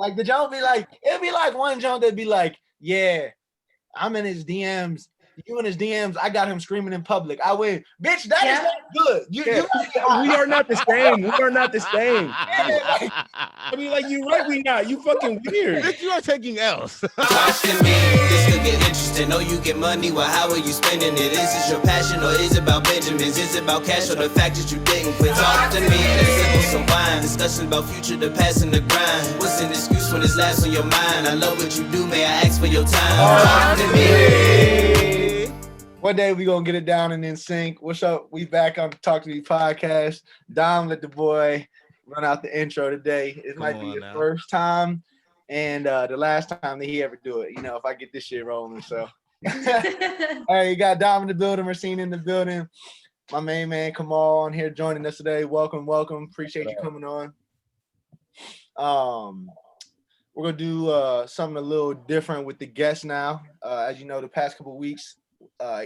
Like the joke be like, it'd be like one joke that'd be like, yeah, I'm in his DMs. You in his DMs, I got him screaming in public. I win. Bitch, that is not good. You we are not the same. We are not the same. like, I mean, like, you're right, we not. You fucking weird. Bitch, you are taking L's. Watching me, this could get interesting. Know you get money, well, how are you spending it? Is this your passion or is it about Benjamins? Is it about cash or the fact that you didn't quit? Talk to me, let's sip on some wine. Discussion about future, the past and the grind. What's an excuse when it's last on your mind? I love what you do, may I ask for your time? Talk to me. One day we gonna get it down and in sync. What's up? We back on the Talk to Me podcast. Dom let the boy run out the intro today. It might be the first time and the last time that he ever do it. You know, if I get this shit rolling. So, all right, you got Dom in the building, Racine in the building. My main man Kamal on here joining us today. Welcome. Appreciate you coming on. We're gonna do something a little different with the guests now. As you know, the past couple of weeks.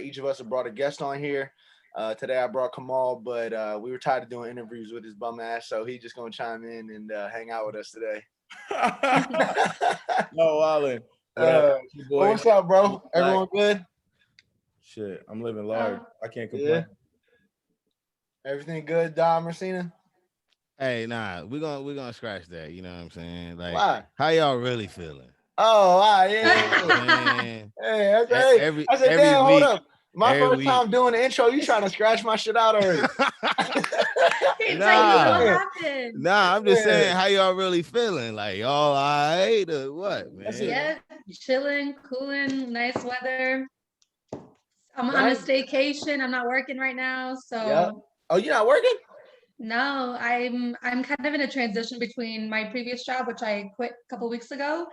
Each of us have brought a guest on here. Today I brought Kamal, but we were tired of doing interviews with his bum ass, so he's just gonna chime in and hang out with us today. No, Allen. What's up, bro? Everyone good? Shit, I'm living large. I can't complain. Yeah. Everything good, Dom, Racina? Hey, nah, we're gonna scratch that. You know what I'm saying? Like, why? How y'all really feeling? Oh, yeah. Hey, I said, damn, hold up. My first time doing the intro, you trying to scratch my shit out already. Nah, I'm just saying, how y'all really feeling? Like, y'all all right or what, man? Yeah, chilling, cooling, nice weather. I'm on a staycation. I'm not working right now, so. Yep. Oh, you're not working? No, I'm kind of in a transition between my previous job, which I quit a couple weeks ago,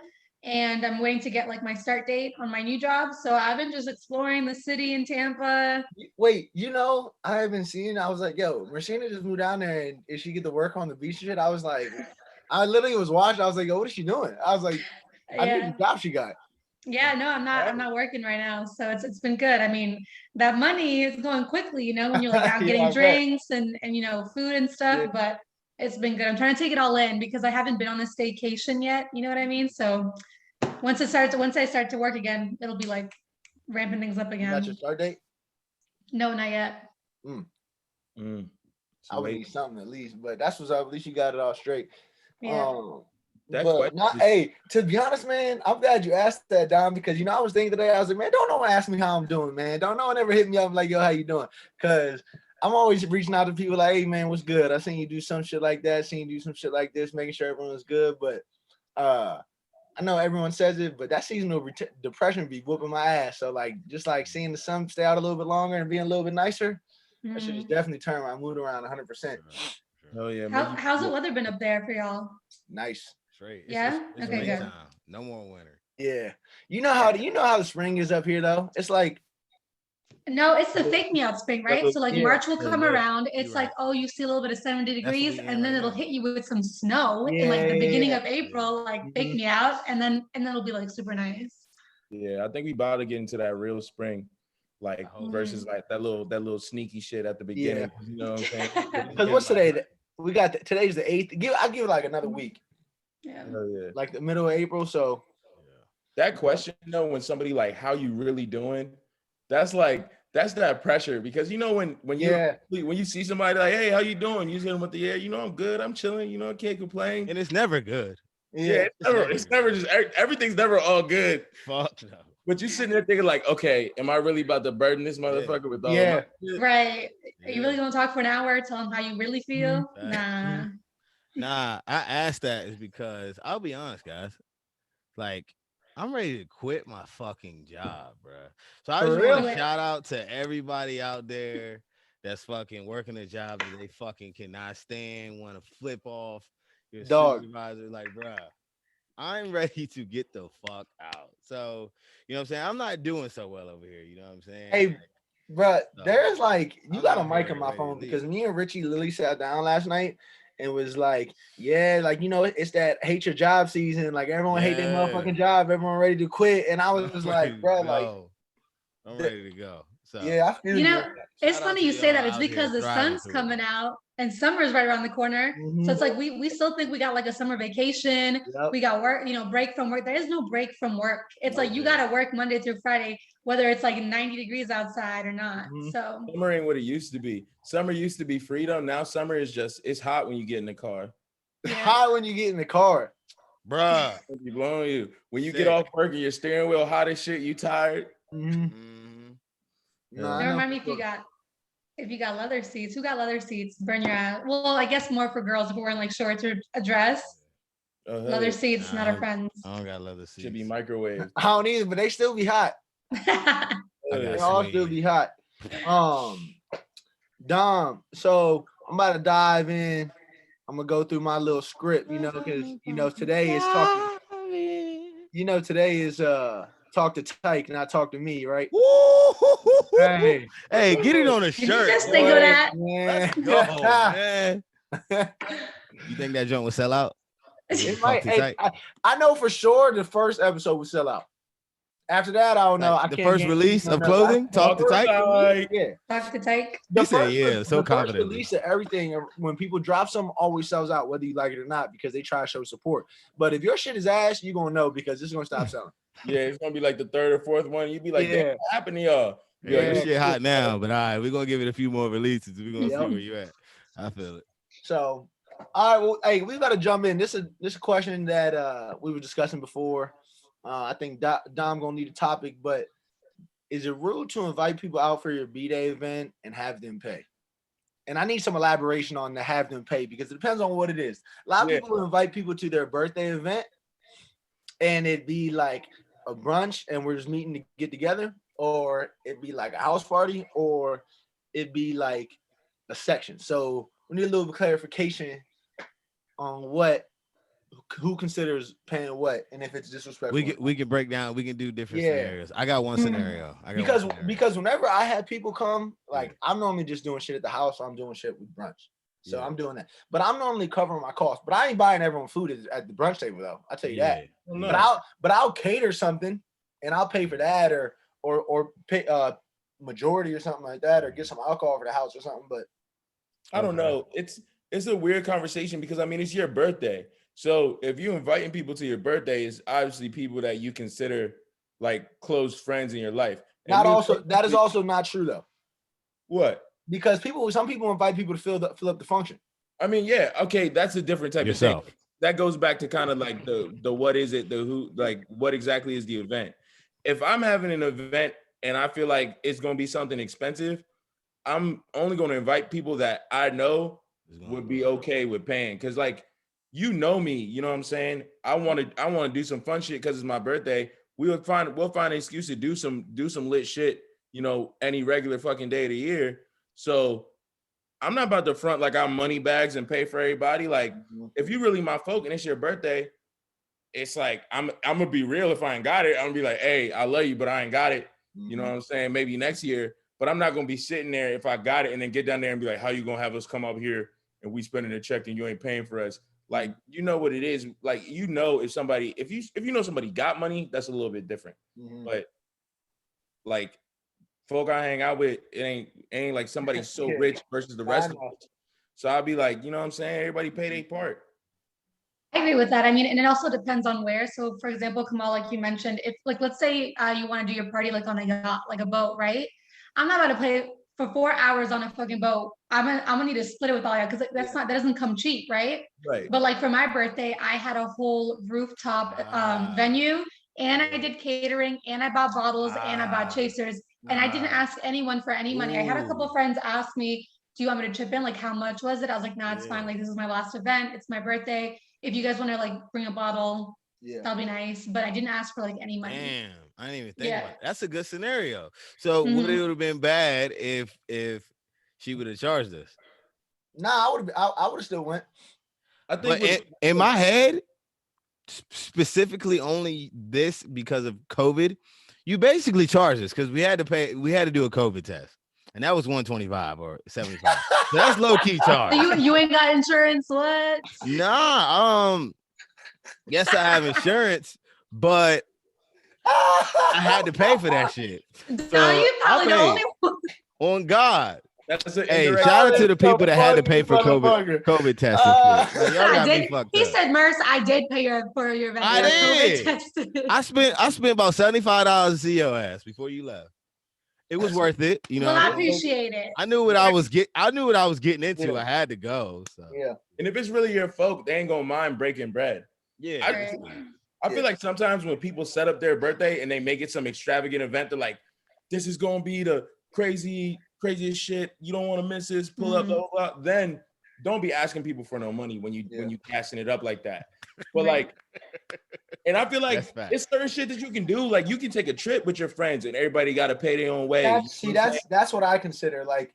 and I'm waiting to get like my start date on my new job. So I've been just exploring the city in Tampa. Wait, you know, I haven't seen. I was like, yo, Rashina just moved down there, and is she get to work on the beach and shit? I was like, I literally was watching. I was like, yo, what is she doing? I was like, I knew the job she got. Yeah, no, I'm not working right now. So it's been good. I mean, that money is going quickly, you know, when you're like out getting drinks and you know, food and stuff, but it's been good. I'm trying to take it all in because I haven't been on a staycation yet. You know what I mean? So once I start to work again, it'll be like ramping things up again. Got your start date? No, not yet. I would need something at least, but that's what's up. At least you got it all straight. Yeah. Hey, to be honest, man, I'm glad you asked that, Dom, because you know I was thinking today, I was like, man, don't no one ask me how I'm doing, man. Don't no one ever hit me up like, yo, how you doing? Because I'm always reaching out to people like, hey, man, what's good? I seen you do some shit like that, seen you do some shit like this, making sure everyone's good. But I know everyone says it, but that seasonal depression be whooping my ass. So like, just like seeing the sun stay out a little bit longer and being a little bit nicer, that should just definitely turn my mood around 100%. Oh yeah. How's the weather been up there for y'all? Nice. Straight. Yeah. Okay. Good. Time. No more winter. Yeah. You know how the spring is up here though. It's like. No, it's the fake me out spring, right? So like March will come around. It's like, oh, you see a little bit of 70 degrees, and then it'll hit you with some snow in like the beginning of April, like fake me out, and then it'll be like super nice. Yeah, I think we about to get into that real spring, like versus like that little sneaky shit at the beginning. Yeah. You know what I'm saying? Because what's today? We got today's the 8th. I'll give it like another week. Yeah. Like the middle of April. So that question, you know, when somebody like, how you really doing? That's that pressure, because you know when you see somebody like, hey, how you doing? You hit them with the you know, I'm good, I'm chilling, you know, I can't complain. And it's never good. Yeah, it's never just everything's never all good. Fuck no. But you sitting there thinking like, okay, am I really about to burden this motherfucker with all of my shit? Right. Are you really gonna talk for an hour, tell them how you really feel? Nah, I asked that is because I'll be honest, guys. Like, I'm ready to quit my fucking job, bro. So I just want to shout out to everybody out there that's fucking working a job that they fucking cannot stand, want to flip off your supervisor. Like, bro, I'm ready to get the fuck out. So, you know what I'm saying? I'm not doing so well over here. You know what I'm saying? Hey, bro, there's like, you got a mic on my phone because me and Richie literally sat down last night and was like, yeah, like, you know, it's that hate your job season. Like, everyone hate their motherfucking job. Everyone ready to quit. And I was just like, bro, like. I'm ready to go. So yeah, I feel you. It's funny you say that. It's out because here the thriving sun's for coming real. out and summer's right around the corner. So it's like we still think we got like a summer vacation. Yep. We got work, break from work. There is no break from work. It's like you gotta work Monday through Friday, whether it's like 90 degrees outside or not. So summer ain't what it used to be. Summer used to be freedom. Now summer is just, it's hot when you get in the car. It's hot when you get in the car. Bruh. It'll be blowing you. When you get off work and your steering wheel hot as shit, you tired. Nah, never mind me if you got leather seats. Who got leather seats? Burn your ass. Well, I guess more for girls if we're wearing like shorts or a dress. Leather seats, not our friends. I don't got leather seats. Should be microwave. I don't either, but they still be hot. They all still be hot. Dom, so I'm about to dive in. I'm gonna go through my little script, because today is talking. Today is talk to Tyke, not talk to me, right? Hey, get it on a shirt. Did you just think of that? Let's go, man. You think that joint will sell out? It might. Hey, I know for sure the first episode will sell out. After that, I don't know. The first release of clothing, talk to Tyke. Yeah, talk to Tyke. He said, "Yeah, so confident." The release of everything, when people drop something, always sells out, whether you like it or not, because they try to show support. But if your shit is ass, you're gonna know because it's gonna stop selling. Yeah, it's gonna be like the third or fourth one. You'd be like, "What happened to y'all?" Yeah, this shit hot now, but all right, we're gonna give it a few more releases. We're gonna see where you at. I feel it. So, all right, well, hey, we gotta jump in. This is a question that we were discussing before. I think Dom gonna need a topic, but is it rude to invite people out for your B-Day event and have them pay? And I need some elaboration on the have them pay because it depends on what it is. A lot of people invite people to their birthday event and it'd be like a brunch and we're just meeting to get together, or it'd be like a house party, or it'd be like a section. So we need a little bit of clarification on who considers paying what, and if it's disrespectful. We can break down. We can do different scenarios. I got one scenario. Because whenever I have people come, like I'm normally just doing shit at the house, or I'm doing shit with brunch. So I'm doing that. But I'm normally covering my costs. But I ain't buying everyone food at the brunch table though. I'll tell you that. But I'll cater something and I'll pay for that or pay majority or something like that, or get some alcohol for the house or something. But I don't know. It's a weird conversation because I mean it's your birthday. So if you're inviting people to your birthday, it's obviously people that you consider like close friends in your life. That is also not true though. What? Because some people invite people to fill up the function. I mean, yeah, okay, that's a different type of thing. That goes back to kind of like the what is it, the who, like what exactly is the event. If I'm having an event and I feel like it's gonna be something expensive, I'm only gonna invite people that I know would be okay with paying. Cause like you know me, you know what I'm saying? I want to do some fun shit because it's my birthday. We'll find an excuse to do some lit shit, any regular fucking day of the year. So I'm not about to front like I'm money bags and pay for everybody. Like if you really my folk and it's your birthday, it's like I'm gonna be real. If I ain't got it, I'm gonna be like, hey, I love you, but I ain't got it. You know what I'm saying? Maybe next year, but I'm not gonna be sitting there if I got it and then get down there and be like, how you gonna have us come up here and we spending a check and you ain't paying for us? Like, you know what it is. Like, if you know somebody got money, that's a little bit different. But like folk I hang out with, it ain't like somebody so rich versus the rest of us. So I'll be like, you know what I'm saying? Everybody pay their part. I agree with that. I mean, and it also depends on where. So for example, Kamal, like you mentioned, if like, let's say you want to do your party like on a yacht, like a boat, right? I'm not about to pay for 4 hours on a fucking boat. I'm gonna need to split it with all y'all because that doesn't come cheap, right? Right. But like for my birthday, I had a whole rooftop venue, and I did catering, and I bought bottles, and I bought chasers, and I didn't ask anyone for any money. I had a couple friends ask me, "Do you want me to chip in? Like, how much was it?" I was like, "Nah, it's fine. Like, this is my last event. It's my birthday. If you guys want to like bring a bottle, that'll be nice." But I didn't ask for like any money. Damn, I didn't even think about it. That's a good scenario. So would it have been bad if she would have charged us? Nah, I would have still went. I think in my head, specifically only this because of COVID, you basically charged us because we had to do a COVID test. And that was $125 or $75. So that's low key charge. You ain't got insurance, what? Nah, yes, I have insurance, but I had to pay for that shit. So you probably the only one. On God. That's an Hey, shout out to the people that had to pay for COVID testing. Like, y'all got me fucked up. He said, "Merce, I did pay for your COVID testing. I spent about $75 to see your ass before you left. It was worth it, you know. Well, I appreciate it. I knew what I was getting into. Yeah. I had to go. So yeah. And if it's really your folk, they ain't gonna mind breaking bread. Yeah. I feel like sometimes when people set up their birthday and they make it some extravagant event, they're like, this is gonna be the craziest shit. You don't want to miss this. Pull up, blah, blah, blah. Then don't be asking people for no money when you passing it up like that. But like, and I feel like it's certain shit that you can do. Like you can take a trip with your friends and everybody got to pay their own way. That's what I consider. Like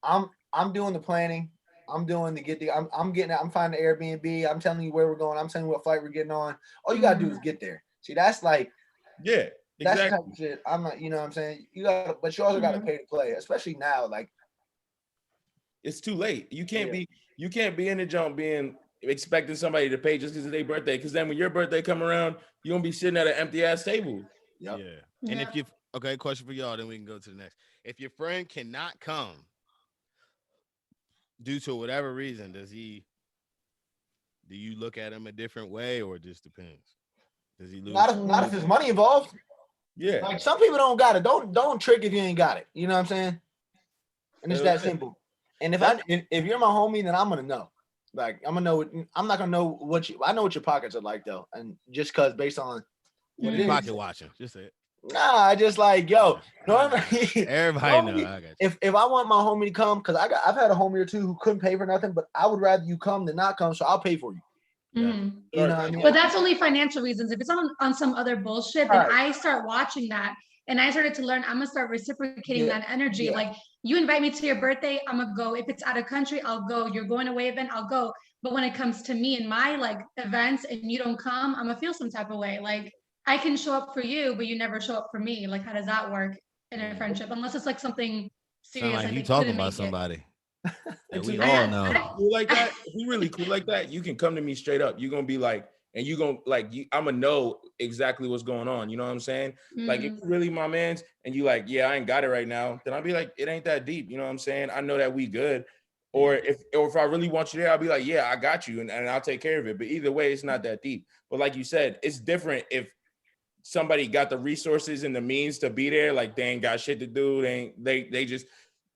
I'm doing the planning. I'm finding the Airbnb. I'm telling you where we're going. I'm telling you what flight we're getting on. All you gotta do is get there. See, that's like, yeah, exactly. That's the type of shit. I'm not, you know what I'm saying? But you also gotta pay to play, especially now. Like it's too late. You can't be in the jump being expecting somebody to pay just because it's their birthday. Because then when your birthday come around, you're gonna be sitting at an empty ass table. Yep. Yeah. And if you question for y'all, then we can go to the next. If your friend cannot come due to whatever reason, do you look at him a different way, or it just depends? Does he lose? Not if there's money involved. Yeah. Like some people don't got it. Don't trick if you ain't got it. You know what I'm saying? And it's that simple. And if you're my homie, then I'm gonna know. Like I'm not gonna know I know what your pockets are like though. And just cause based on what it is. Pocket watching, just say it. Nah, I just like, yo, normally everybody know. I got you. If I want my homie to come, because I've had a homie or two who couldn't pay for nothing, but I would rather you come than not come, so I'll pay for you. Mm-hmm. You know what I mean? But that's only financial reasons. If it's on some other bullshit, then I start watching that. And I started to learn, I'm gonna start reciprocating that energy. Like you invite me to your birthday, I'm gonna go. If it's out of country, I'll go. You're going away event, I'll go. But when it comes to me and my like events and you don't come, I'm gonna feel some type of way. Like I can show up for you, but you never show up for me. Like how does that work in a friendship? Unless it's like something serious. Like you talking about somebody. We all know. Cool like that. If you really cool like that, you can come to me straight up. You're gonna be like, and you gonna like, I'm gonna know exactly what's going on. You know what I'm saying? Mm-hmm. Like if you really my man's and you like, yeah, I ain't got it right now, then I'll be like, it ain't that deep. You know what I'm saying? I know that we good. Or if I really want you there, I'll be like, yeah, I got you, and I'll take care of it. But either way, it's not that deep. But like you said, it's different if somebody got the resources and the means to be there, like they ain't got shit to do.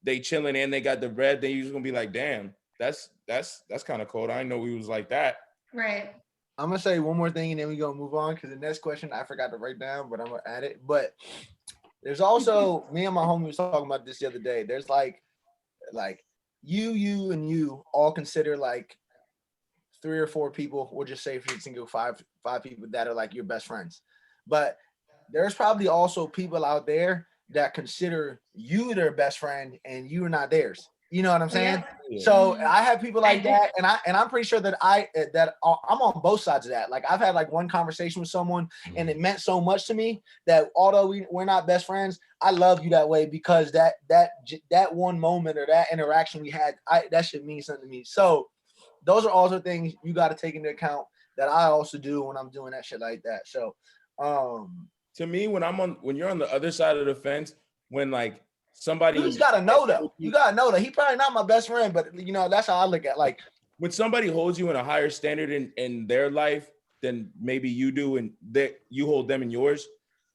They chilling and they got the bread. Then you're just gonna be like, damn, that's kind of cold. I didn't know we was like that. Right. I'm gonna say one more thing and then we gonna move on because the next question I forgot to write down, but I'm gonna add it. But there's also me and my homie was talking about this the other day. There's like you and you all consider like 3 or 4 people. We'll just say if you're single, five people that are like your best friends. But there's probably also people out there that consider you their best friend and you are not theirs. You know what I'm saying? Yeah. So I have people like that, and I'm pretty sure that I'm on both sides of that. Like I've had like one conversation with someone, and it meant so much to me that although we're not best friends, I love you that way because that one moment or that interaction we had, that should mean something to me. So those are also things you got to take into account that I also do when I'm doing that shit like that. So to me, when you're on the other side of the fence, when like somebody, you just gotta know though. You gotta know that he probably not my best friend, but you know that's how I look at like when somebody holds you in a higher standard in their life than maybe you do, and that you hold them in yours.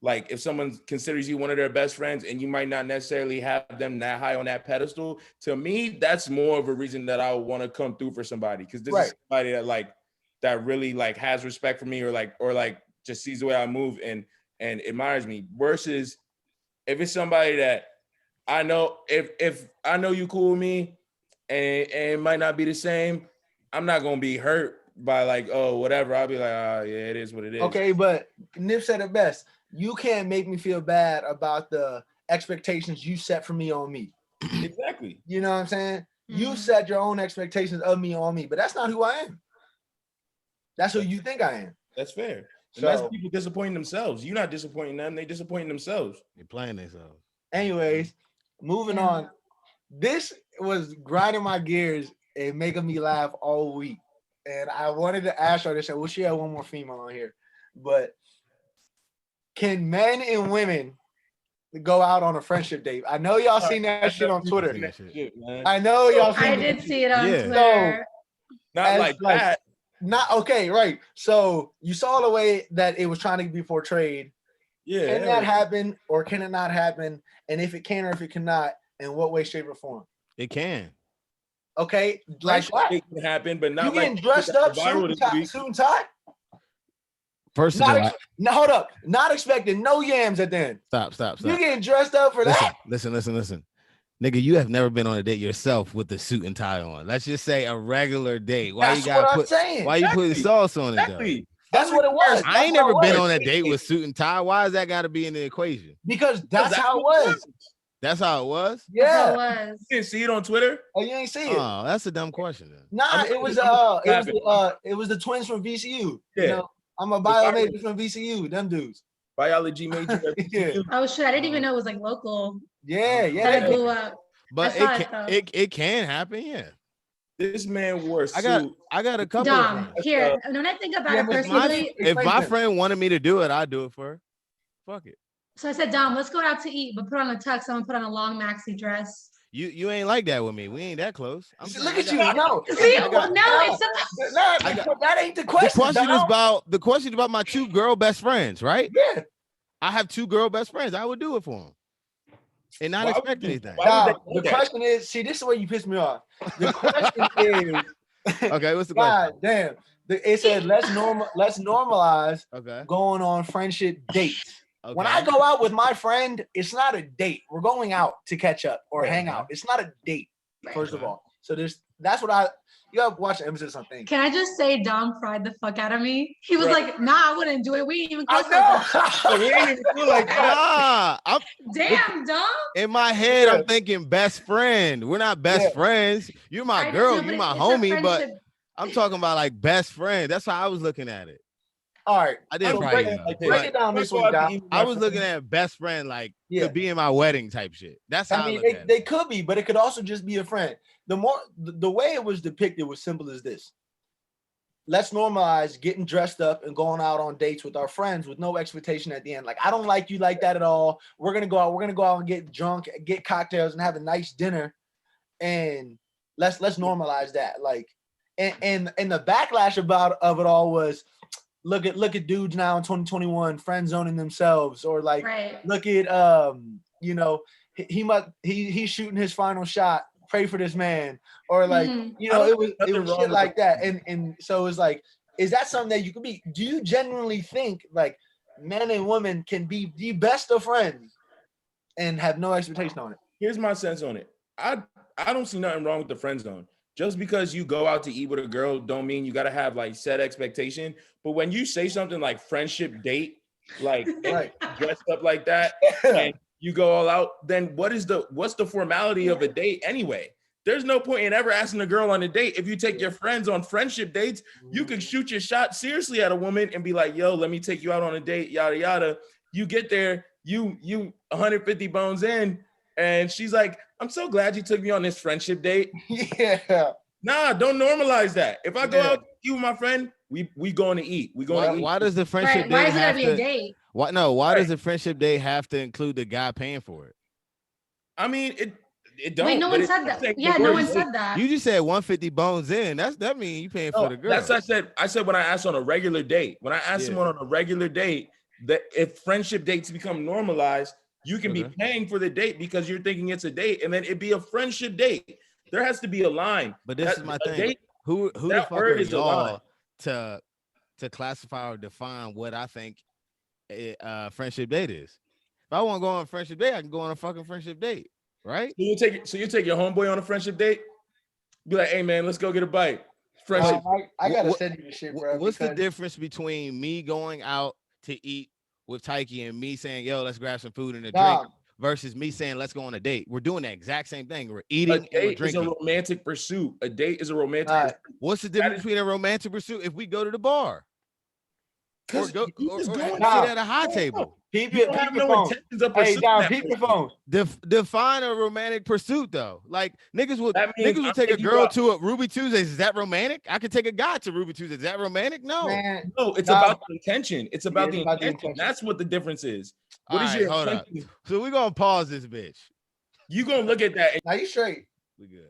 Like if someone considers you one of their best friends and you might not necessarily have them that high on that pedestal, to me that's more of a reason that I would want to come through for somebody because this is somebody that really like has respect for me or just sees the way I move and admires me. Versus if it's somebody that I know, if I know you cool with me and it might not be the same, I'm not gonna be hurt by like, oh, whatever. I'll be like, oh yeah, it is what it is. Okay, but Nip said it best. You can't make me feel bad about the expectations you set for me on me. Exactly. You know what I'm saying? Mm-hmm. You set your own expectations of me on me, but that's not who I am. That's who you think I am. That's fair. And that's people disappointing themselves. You're not disappointing them. They disappointing themselves. They're playing themselves. Anyways, moving on. This was grinding my gears and making me laugh all week. And I wanted to ask her this, and we'll share one more female on here. But can men and women go out on a friendship date? I know y'all seen that shit on Twitter. I know y'all seen I did see it on Twitter. Not like that. Not okay, right. So you saw the way that it was trying to be portrayed. Yeah. Can that happen or can it not happen? And if it can or if it cannot, in what way, shape, or form? It can. Okay, like what? It can happen, but not you getting like dressed up, suit and tie? First of all, now hold up. Not expecting no yams at the end. Stop. You getting dressed up for that? Listen. Nigga, you have never been on a date yourself with the suit and tie on. Let's just say a regular date. Why That's what I'm saying. Why you putting sauce on it though? That's what it was. I ain't never been on a date with suit and tie. Why is that got to be in the equation? Because that's how it was. That's how it was? Yeah. It was. You didn't see it on Twitter? Oh, you ain't see it? Oh, that's a dumb question then. Nah, it was the twins from VCU. Yeah. You know, I'm a bio major from VCU. Them dudes. Biology major. Yeah. Oh shit! I didn't even know it was like local. Yeah. That blew up. But it can happen. Yeah. This man wore a suit. I got a couple. Dom, here. When I think about it personally, if my friend wanted me to do it, I'd do it for her. Fuck it. So I said, Dom, let's go out to eat, but put on a tux. I'm gonna put on a long maxi dress. You ain't like that with me. We ain't that close. Look at you. No. See, that ain't the question. The question about my 2 girl best friends, right? Yeah. I have 2 girl best friends. I would do it for them. And not expect anything. The question is, see, this is where you piss me off. The question is, okay, what's the question? God damn. It said let's normalize going on friendship dates. Okay. When I go out with my friend, it's not a date. We're going out to catch up or hang out. It's not a date, first of all. So that's what you gotta watch the emphasis on things. Can I just say Dom fried the fuck out of me? He was like, nah, I wouldn't do it. We ain't even close like that. We ain't even do like that. Nah, damn, Dom. In my head, I'm thinking best friend. We're not best friends. You're my girl, you're my homie, but I'm talking about like best friend. That's how I was looking at it. All right. I didn't break it down this one, Dom. I was looking at best friend like to be in my wedding type shit. That's how I mean, they could be, but it could also just be a friend. The way it was depicted was simple as this. Let's normalize getting dressed up and going out on dates with our friends with no expectation at the end. Like, I don't like you like that at all. We're gonna go out and get drunk, get cocktails, and have a nice dinner. And let's normalize that. Like, and the backlash of it all was look at dudes now in 2021 friend zoning themselves, or like look at he's shooting his final shot. Pray for this man, or like it was shit like that, and so it's like, is that something that you could be? Do you genuinely think like men and women can be the best of friends and have no expectation on it? Here's my sense on it. I don't see nothing wrong with the friend zone. Just because you go out to eat with a girl don't mean you got to have like set expectation. But when you say something like friendship date, like dressed up like that, and you go all out, then what's the formality of a date anyway? There's no point in ever asking a girl on a date. If you take your friends on friendship dates, you can shoot your shot seriously at a woman and be like, yo, let me take you out on a date, yada, yada. You get there, you 150 bones in, and she's like, I'm so glad you took me on this friendship date. Yeah. Nah, don't normalize that. If I go out with you, my friend, we going to eat. We going to eat. Why does the friendship date why is it gotta be a date? Why does the friendship date have to include the guy paying for it? I mean, it don't. Wait, no one said that. Yeah, no one said that. You just said 150 bones in. That means you paying for the girl. That's what I said when I asked on a regular date. When I asked someone on a regular date, that if friendship dates become normalized, you can be paying for the date because you're thinking it's a date, and then it'd be a friendship date. There has to be a line. But this is my thing. Date, who the fuck are y'all to classify or define what I think a friendship date is? If I want to go on a friendship date, I can go on a fucking friendship date, right? So you take your homeboy on a friendship date? Be like, hey man, let's go get a bite. Friendship. I gotta send you this shit, bro. What's the difference between me going out to eat with Tyke and me saying, yo, let's grab some food and a drink, versus me saying, let's go on a date? We're doing the exact same thing. We're eating and we're drinking. Is a romantic pursuit. A date is a romantic pursuit. What's the difference between a romantic pursuit if we go to the bar? Or sit at a high table? Peep You don't have no phone. intentions of Hey, pursuing Dom, that peep your person. phone. Define a romantic pursuit though. Like niggas would take a taking you girl out. to a Ruby Tuesdays. Is that romantic? I could take a guy to Ruby Tuesdays. Is that romantic? No. Man, No, it's Dom, about the intention. It's about, it's the, about the intention. intention. That's what the difference is. All What is right, your hold up. intention? So we're gonna pause this bitch. You gonna look at that and Now you straight. We good.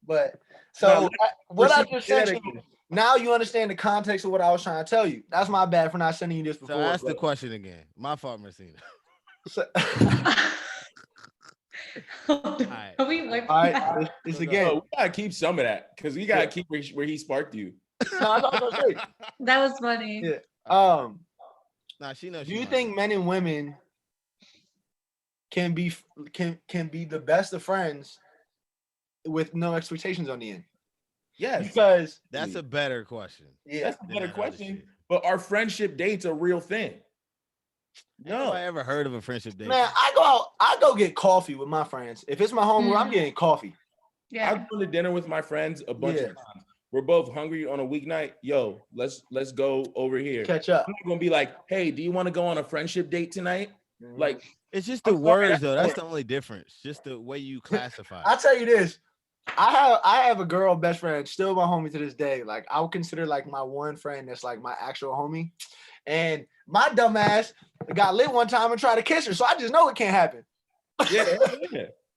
But so what I just said sent you, now you understand the context of what I was trying to tell you. That's my bad for not sending you this before. So ask the question again. My fault, Marcina. So, All right, it's again. we gotta keep some of that because we gotta keep where he sparked you. That was funny. Yeah. Nah, she knows. Do you think men and women can be the best of friends with no expectations on the end? Yes, because that's a better question. Yeah, that's a better question. But are friendship dates a real thing? No, I ever heard of a friendship date. Man, I go get coffee with my friends. If it's my homework, I'm getting coffee. Yeah, I've gone to dinner with my friends a bunch of times. We're both hungry on a weeknight. Yo, let's go over here. Catch up. I'm not gonna be like, hey, do you want to go on a friendship date tonight? Like, it's just the words though. That's the only difference. Just the way you classify. I'll tell you this. I have a girl best friend, still my homie to this day. Like I would consider like my one friend that's like my actual homie. And my dumb ass got lit one time and tried to kiss her. So I just know it can't happen. Yeah.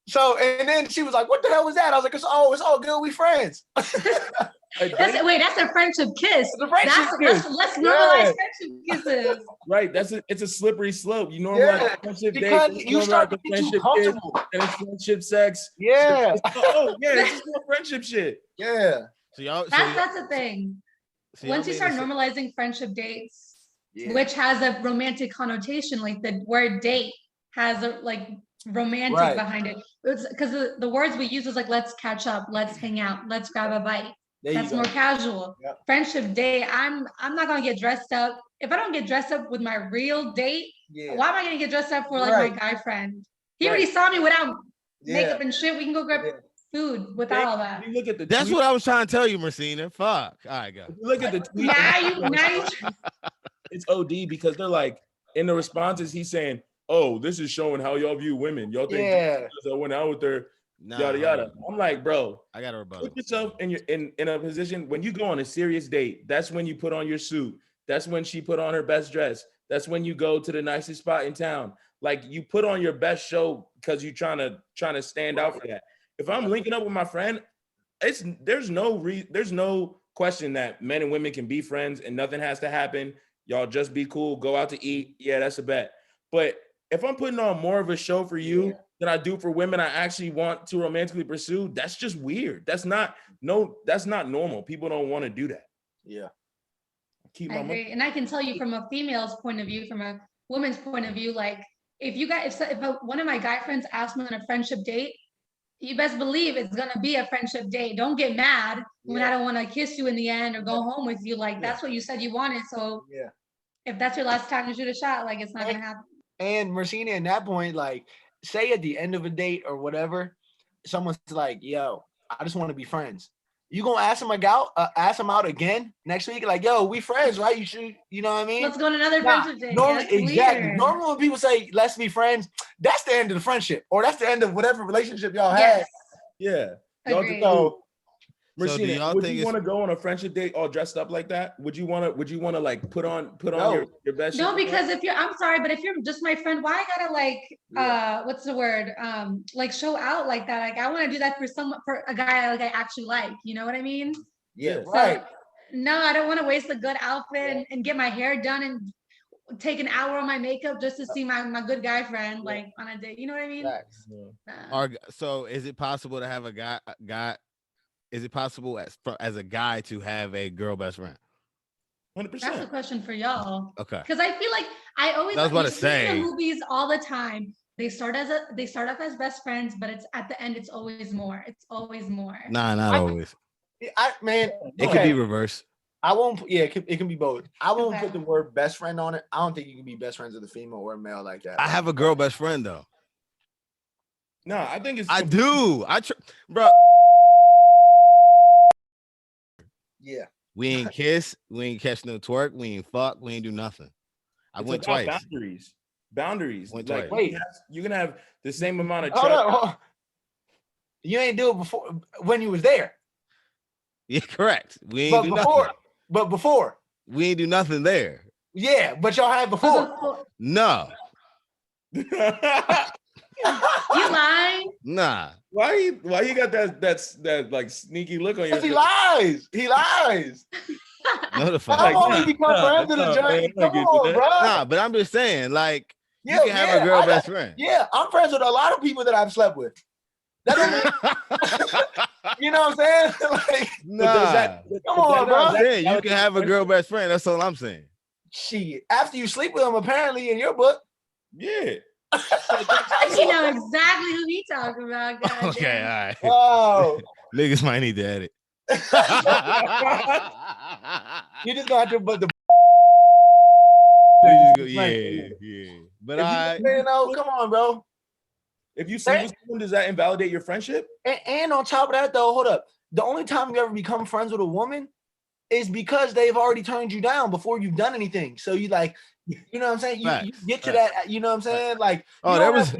So and then she was like, what the hell was that? I was like, it's all good. We friends. That's a friendship kiss. It's a friendship kiss. Let's normalize friendship kisses. Right. It's a slippery slope. You normalize the friendship because date, you start to the get too friendship kiss, comfortable. and it's friendship sex. Yeah. It's just more friendship shit. Yeah. So that's the thing. Once you start normalizing friendship dates, which has a romantic connotation, like the word date has a like romantic behind it. It's because the words we use is like let's catch up, let's hang out, let's grab a bite. That's more casual. Yep. Friendship date, I'm not gonna get dressed up. If I don't get dressed up with my real date, why am I gonna get dressed up for like my guy friend? He already saw me without makeup and shit. We can go grab food without all that. You look at the That's what I was trying to tell you, Marcina. Fuck. All right, go. Look at the tweet. Now you it's OD because they're like in the responses he's saying, "Oh, this is showing how y'all view women. Y'all think I went out with her." Yada yada. I'm like, bro, I gotta rebuttal. Put yourself in a position when you go on a serious date. That's when you put on your suit. That's when she put on her best dress. That's when you go to the nicest spot in town. Like you put on your best show because you're trying to stand out for that. If I'm linking up with my friend, there's no question that men and women can be friends and nothing has to happen. Y'all just be cool, go out to eat. Yeah, that's a bet. But if I'm putting on more of a show for you than I do for women I actually want to romantically pursue, that's just weird. That's not normal. People don't want to do that. Yeah. I agree. And I can tell you from a female's point of view, from a woman's point of view, like if one of my guy friends asked me on a friendship date, you best believe it's gonna be a friendship date. Don't get mad when I don't want to kiss you in the end or go home with you. Like that's what you said you wanted. So if that's your last time to shoot a shot, like it's not gonna happen. And Marcina, at that point, like say at the end of a date or whatever, someone's like, yo, I just want to be friends. You gonna ask him out again next week? Like, yo, we friends, right? You know what I mean? Let's go on another friendship date. Exactly. Normally when people say let's be friends, that's the end of the friendship, or that's the end of whatever relationship y'all had. Yeah. Marcina, would you want to go on a friendship date all dressed up like that? Would you want to like put on your best? No, because I'm sorry, but if you're just my friend, why I gotta like what's the word? Like show out like that. Like I want to do that for a guy like I actually like. You know what I mean? Yeah. So, right. No, I don't want to waste a good outfit and get my hair done and take an hour on my makeup just to see my good guy friend like on a date. You know what I mean? So is it possible to have a guy? Is it possible as a guy to have a girl best friend? 100%. That's a question for y'all. Okay. Because I feel like I always see in movies all the time. They start off as best friends, but it's at the end it's always more. It's always more. Nah, not always. It could be reverse. I won't. Yeah, it can be both. I won't put the word best friend on it. I don't think you can be best friends with a female or a male like that. I have a girl best friend though. No, I think it's. I do. Bro. Yeah. We ain't kiss. We ain't catch no twerk. We ain't fuck. We ain't do nothing. I went twice. Boundaries. Went like, twice. you can have the same amount of Hold trust. on. You ain't do it before when you was there. Yeah, correct. We ain't do nothing. But before. We ain't do nothing there. Yeah, but y'all had before. No. You lying? Nah. Why you got that like sneaky look on your face? He lies. No, the fuck. I've only become friends with a joint. Come on, bro. Nah, but I'm just saying, like, you can have a girl best friend. Yeah, I'm friends with a lot of people that I've slept with. That don't you know what I'm saying? Like, nah. Come on, bro. Saying you can have a girl best friend. That's all I'm saying. Shit. After you sleep with them, apparently in your book. Yeah. You know exactly who he talking about. Goddamn. Okay, all right. Oh. Niggas might need to edit. You just gonna have to put the yeah. But come on, bro. If you sleep with someone, does that invalidate your friendship? And on top of that, though, hold up. The only time you ever become friends with a woman is because they've already turned you down before you've done anything. So you like, you know what I'm saying? You get to that, you know what I'm saying? Like, there was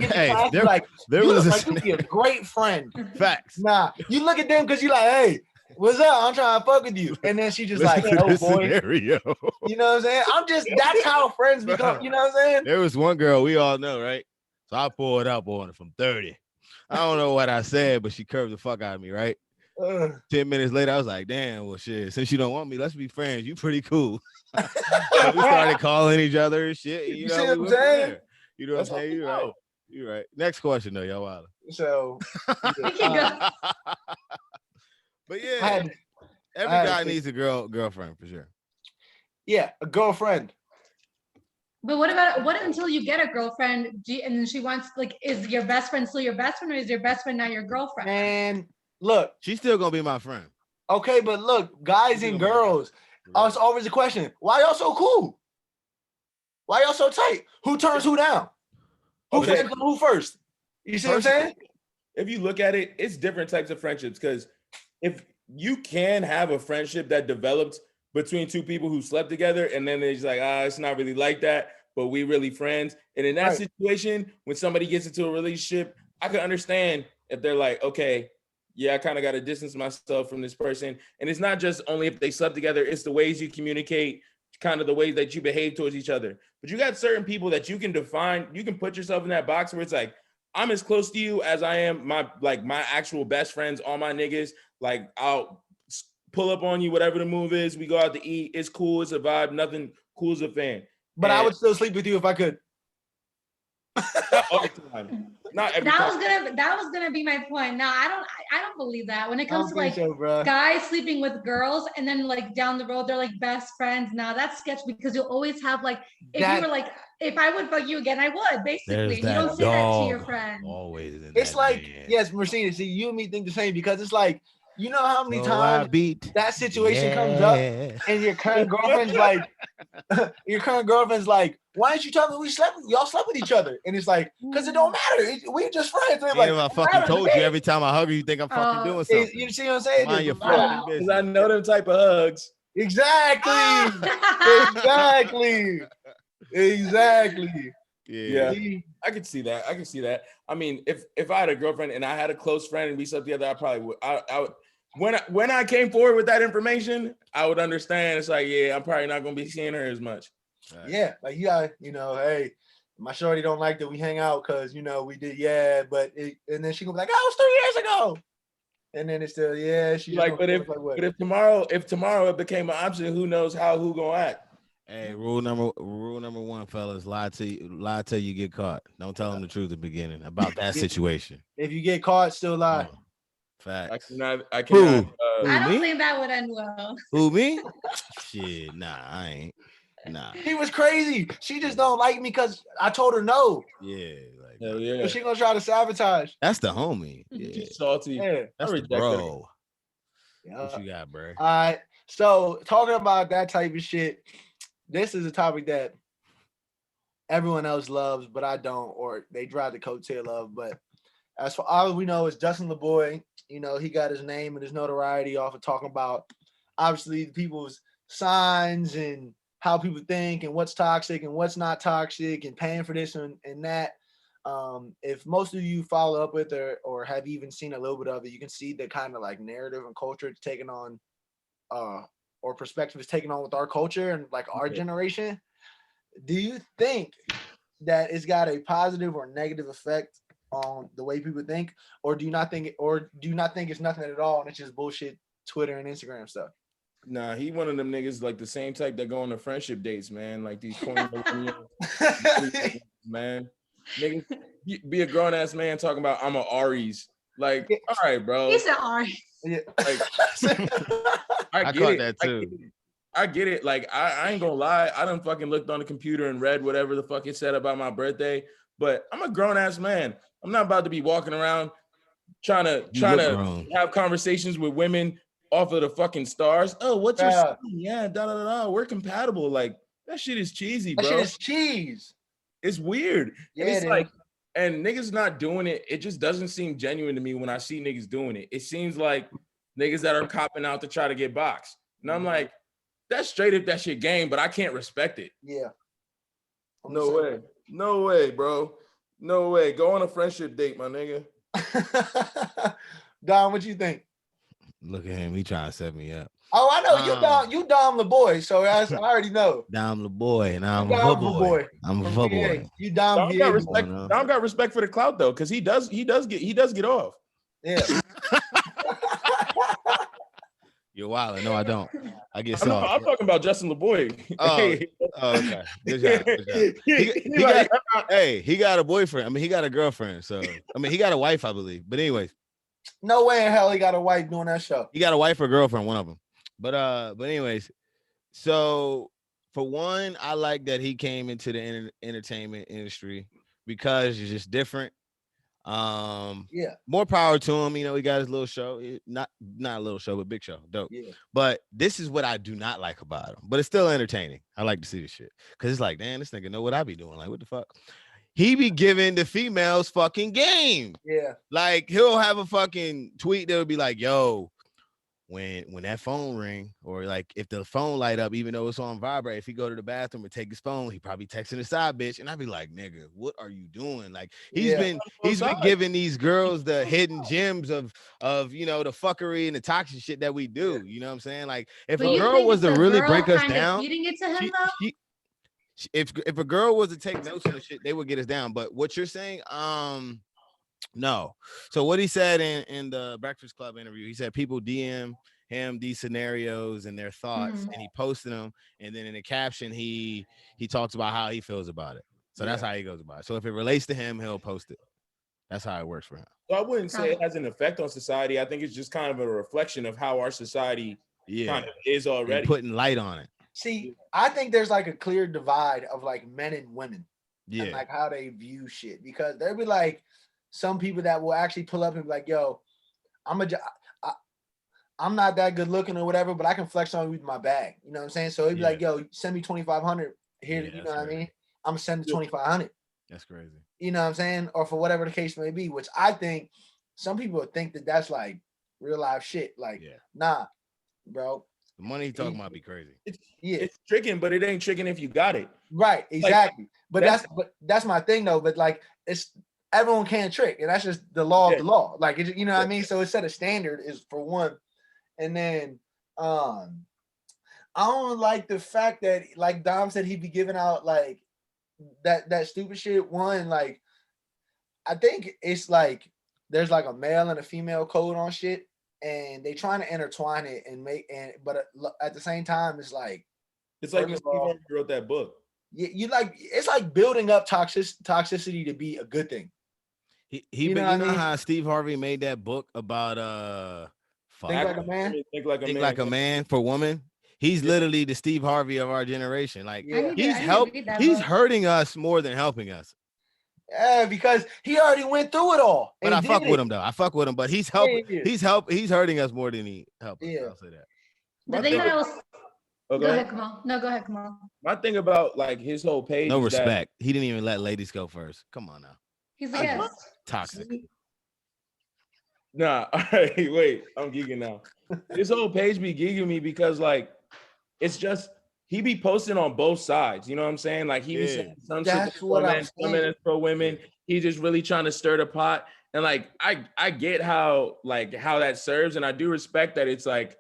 you'd be a great friend. Facts. Nah, you look at them because you're like, hey, what's up? I'm trying to fuck with you. And then she just like, oh boy. Scenario. You know what I'm saying? That's how friends become, you know what I'm saying? There was one girl we all know, right? So I pulled up on her from 30. I don't know what I said, but she curved the fuck out of me, right? 10 minutes later, I was like, damn, well, shit, since you don't want me, let's be friends. You pretty cool. So we started calling each other and shit. You know what I'm saying? You know what I'm saying? You're right. You're right. Next question, though, y'all. Wilder. So, but yeah, every guy needs a girlfriend for sure. Yeah, a girlfriend. But what until you get a girlfriend and then she wants, like, is your best friend still your best friend or is your best friend not your girlfriend? Man, look. She's still going to be my friend. Okay, but look, guys and girls, it's always a question. Why y'all so cool? Why y'all so tight? Who turns who down? Who first? You see what I'm saying? If you look at it, it's different types of friendships because if you can have a friendship that develops between two people who slept together and then they're just like, it's not really like that, but we really friends. And in that situation, when somebody gets into a relationship, I can understand if they're like, okay, yeah, I kind of got to distance myself from this person. And it's not just only if they slept together, it's the ways you communicate, kind of the ways that you behave towards each other. But you got certain people that you can define, you can put yourself in that box where it's like, I'm as close to you as I am my actual best friends, all my niggas. Like, I'll pull up on you, whatever the move is. We go out to eat. It's cool. It's a vibe. Nothing cool as a fan. But I would still sleep with you if I could. Not all the time. Not every time. That was gonna be my point. No, I don't believe that. When it comes to like guys sleeping with girls and then like down the road they're like best friends. Now that's sketch because you'll always have like if you were like if I would fuck you again, I would basically. You don't say that to your friend. Always. It's like yes, Mercedes. See, you and me think the same because it's like. You know how many times that situation comes up and your current girlfriend's like, why didn't you tell me y'all slept with each other? And it's like, because it don't matter. We just friends. If I fucking told you every time I hug you, you think I'm fucking doing something. You see what I'm saying? Mind your fucking business. I know them type of hugs. Exactly. Exactly. Yeah. I could see that. I mean, if I had a girlfriend and I had a close friend and we slept together, I probably would. I would. When I came forward with that information, I would understand. It's like, yeah, I'm probably not gonna be seeing her as much. Yeah, like hey, my shorty don't like that we hang out because we did, and then she gonna be like, oh, it was 3 years ago, and then it's still, she like, but if tomorrow it became an option, who knows who gonna act? Hey, rule number one, fellas, lie till you get caught. Don't tell them the truth at the beginning about that situation. If you get caught, still lie. Facts. I cannot. I don't think that would end well. Who, me? Shit, nah, I ain't. Nah. He was crazy. She just don't like me because I told her no. Yeah, like hell yeah. But she gonna try to sabotage. That's the homie. Yeah. She's salty. Yeah. That's the bro. Yeah. What you got, bro? All right. So talking about that type of shit, this is a topic that everyone else loves, but I don't, or they drive the coattail of. But as for all we know, is Justinlaboy. He got his name and his notoriety off of talking about obviously people's signs and how people think and what's toxic and what's not toxic and paying for this and that. If most of you follow up with or have even seen a little bit of it, you can see the kind of like narrative and culture it's taken on, or perspective is taken on with our culture and like our generation. Do you think that it's got a positive or negative effect on the way people think, or do you not think it's nothing at all and it's just bullshit Twitter and Instagram stuff? Nah, he one of them niggas like the same type that go on the friendship dates, man. Like these corny man. Niggas be a grown ass man talking about I'm a Aries. Like, all right, bro. He's an Aries. Yeah. Like, I caught that too. I get it. Like, I ain't gonna lie. I done fucking looked on the computer and read whatever the fuck it said about my birthday. But I'm a grown ass man. I'm not about to be walking around trying to have conversations with women off of the fucking stars. Oh, what's your sign? Yeah, da da da. We're compatible. Like, that shit is cheesy, bro. That shit is cheese. It's weird. Yeah, and it's like, and niggas not doing it. It just doesn't seem genuine to me when I see niggas doing it. It seems like niggas that are copping out to try to get boxed. And I'm like, that's straight up that shit game, but I can't respect it. Yeah. No way. No way, bro. No way. Go on a friendship date, my nigga. Dom, what you think? Look at him. He trying to set me up. Oh, I know. You Dom LaBoy, so I already know. Dom LaBoy, and I'm a boy. I'm a boy. You Dom got respect. Dom got respect for the clout though, because he does get off. Yeah. You're wild. No, I don't. I get soft. I'm talking about Justinlaboy. Okay. Good job. He got a boyfriend. I mean, he got a girlfriend. So, I mean, he got a wife, I believe. But anyways. No way in hell he got a wife doing that show. He got a wife or girlfriend, one of them. But anyways, so for one, I like that he came into the entertainment industry because it's just different. Yeah, more power to him. You know, he got his little show, not a little show, but big show, dope. Yeah. But this is what I do not like about him, but it's still entertaining. I like to see this shit because it's like, damn, this nigga know what I be doing. Like, what the fuck? He be giving the females fucking game. Yeah. Like, he'll have a fucking tweet that would be like, yo, when that phone ring, or like if the phone light up, even though it's on vibrate, if he go to the bathroom and take his phone, he probably texting his side bitch. And I'd be like, nigga, what are you doing? Like, he's been giving these girls the hidden gems of you know, the fuckery and the toxic shit that we do. You know what I'm saying? Like, if a girl was to really break us down, feeding it to him, if a girl was to take notes on the shit, they would get us down. But what you're saying, no. So what he said in the Breakfast Club interview, he said people DM him these scenarios and their thoughts, and he posted them, and then in the caption he talks about how he feels about it. So that's how he goes about it. So if it relates to him, he'll post it. That's how it works for him. So I wouldn't say it has an effect on society. I think it's just kind of a reflection of how our society kind of is already. And putting light on it. See, I think there's like a clear divide of like men and women. Yeah. And like how they view shit, because there'll be like some people that will actually pull up and be like, yo, I'm not that good looking or whatever, but I can flex on you with my bag. You know what I'm saying? So it'd be like, yo, send me 2,500 here. You know what I mean? I'm gonna send the 2,500. That's crazy. You know what I'm saying? Or for whatever the case may be, which I think some people think that that's like real life shit. Like, nah, bro. The money he talking about be crazy. It's tricking, but it ain't tricking if you got it. Right, exactly. Like, but that's my thing though. But like, it's everyone can't trick, and that's just the law of the law. Like, you know what I mean? So it set a standard is for one, and then I don't like the fact that, like Dom said, he'd be giving out like that stupid shit. One, like, I think it's like there's like a male and a female code on shit, and they trying to intertwine it and but at the same time, it's like when Steve Harvey wrote that book. You like, it's like building up toxicity to be a good thing. You know how Steve Harvey made that book about Think Like a Man? Think Like a Man for women. He's literally the Steve Harvey of our generation. Like, he's hurting us more than helping us. Yeah, because he already went through it all. But I fuck with him though. I fuck with him, but he's helping. He's hurting us more than he helped us. I'll say that. The thing that I was. Go ahead, Kamal. No, go ahead, Kamal. My thing about like his whole page. No respect. He didn't even let ladies go first. Come on now. He's a guest. Toxic. Nah, all right, wait. I'm geeking now. This whole page be geeking me because like it's just he be posting on both sides. You know what I'm saying? Like he be saying some shit that's pro men, some men that's pro women. He's just really trying to stir the pot. And like I get how that serves, and I do respect that it's like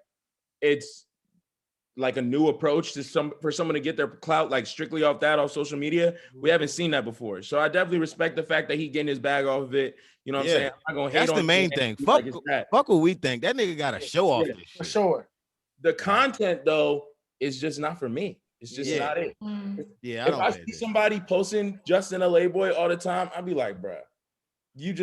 a new approach to for someone to get their clout like strictly off social media. We haven't seen that before. So I definitely respect the fact that he getting his bag off of it. You know what I'm saying? I'm not gonna hate That's the main thing. Fuck what we think. That nigga gotta show off this shit. For sure. The content though is just not for me. It's just not it. Yeah, if I see somebody posting Justinlaboy all the time, I'd be like, bruh, you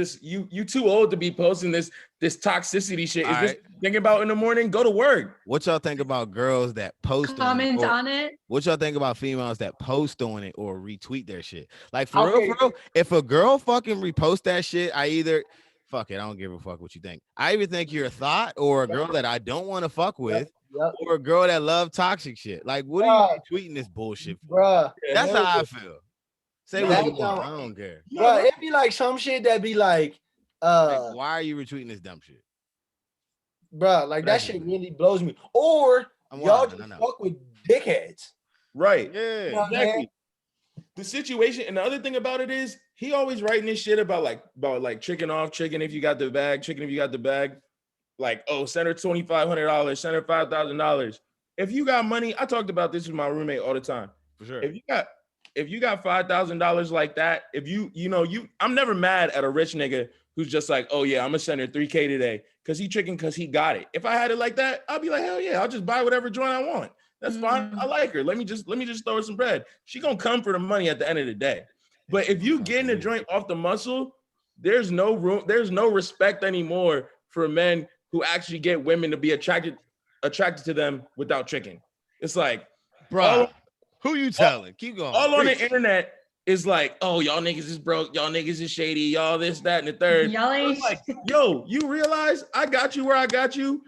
too old to be posting this toxicity shit. Is this thinking about in the morning? Go to work. What y'all think about girls that post comment on it? What y'all think about females that post on it or retweet their shit? Like for real, if a girl fucking repost that shit, I either fuck it, I don't give a fuck what you think. I either think you're a thought or a girl that I don't want to fuck with. Or a girl that love toxic shit. Like, what are you tweeting this bullshit for? Bruh, that's how I feel. Say what you want. I don't care. Bruh, it'd be like some shit that be like, why are you retweeting this dumb shit? Bruh, like that shit really blows me. Or y'all just fuck with dickheads. Right. Yeah. You know exactly. The situation, and the other thing about it is he always writing this shit about tricking off, chicken if you got the bag, chicken if you got the bag. Like, oh, send her $2,500, send her $5,000. If you got money, I talked about this with my roommate all the time. For sure. If you got $5,000 like that, I'm never mad at a rich nigga who's just like, oh yeah, I'm gonna send her $3,000 today because he tricking because he got it. If I had it like that, I'll be like, hell yeah, I'll just buy whatever joint I want. That's fine. I like her. Let me just throw her some bread. She gonna come for the money at the end of the day. But if you getting the joint off the muscle, there's no room, there's no respect anymore for men who actually get women to be attracted to them without tricking. It's like, bro, who you telling? Keep going. All on the internet is like, oh, y'all niggas is broke, y'all niggas is shady, y'all this, that, and the third. Y'all ain't like, yo, you realize I got you where I got you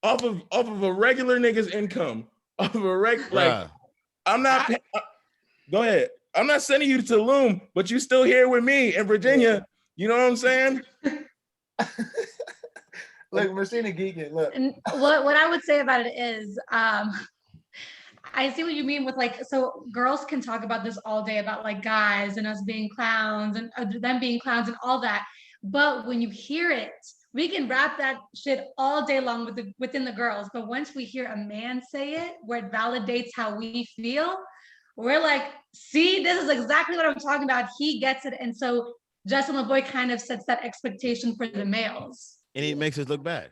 off of a regular nigga's income. Off of a I'm not go ahead. I'm not sending you to Tulum, but you still here with me in Virginia. You know what I'm saying? Look, Messina geeking. Look. And what I would say about it is, I see what you mean with so girls can talk about this all day about like guys and us being clowns and them being clowns and all that. But when you hear it, we can rap that shit all day long within the girls. But once we hear a man say it, where it validates how we feel, we're like, see, this is exactly what I'm talking about. He gets it. And so Justinlaboy kind of sets that expectation for the males. And it makes us look bad.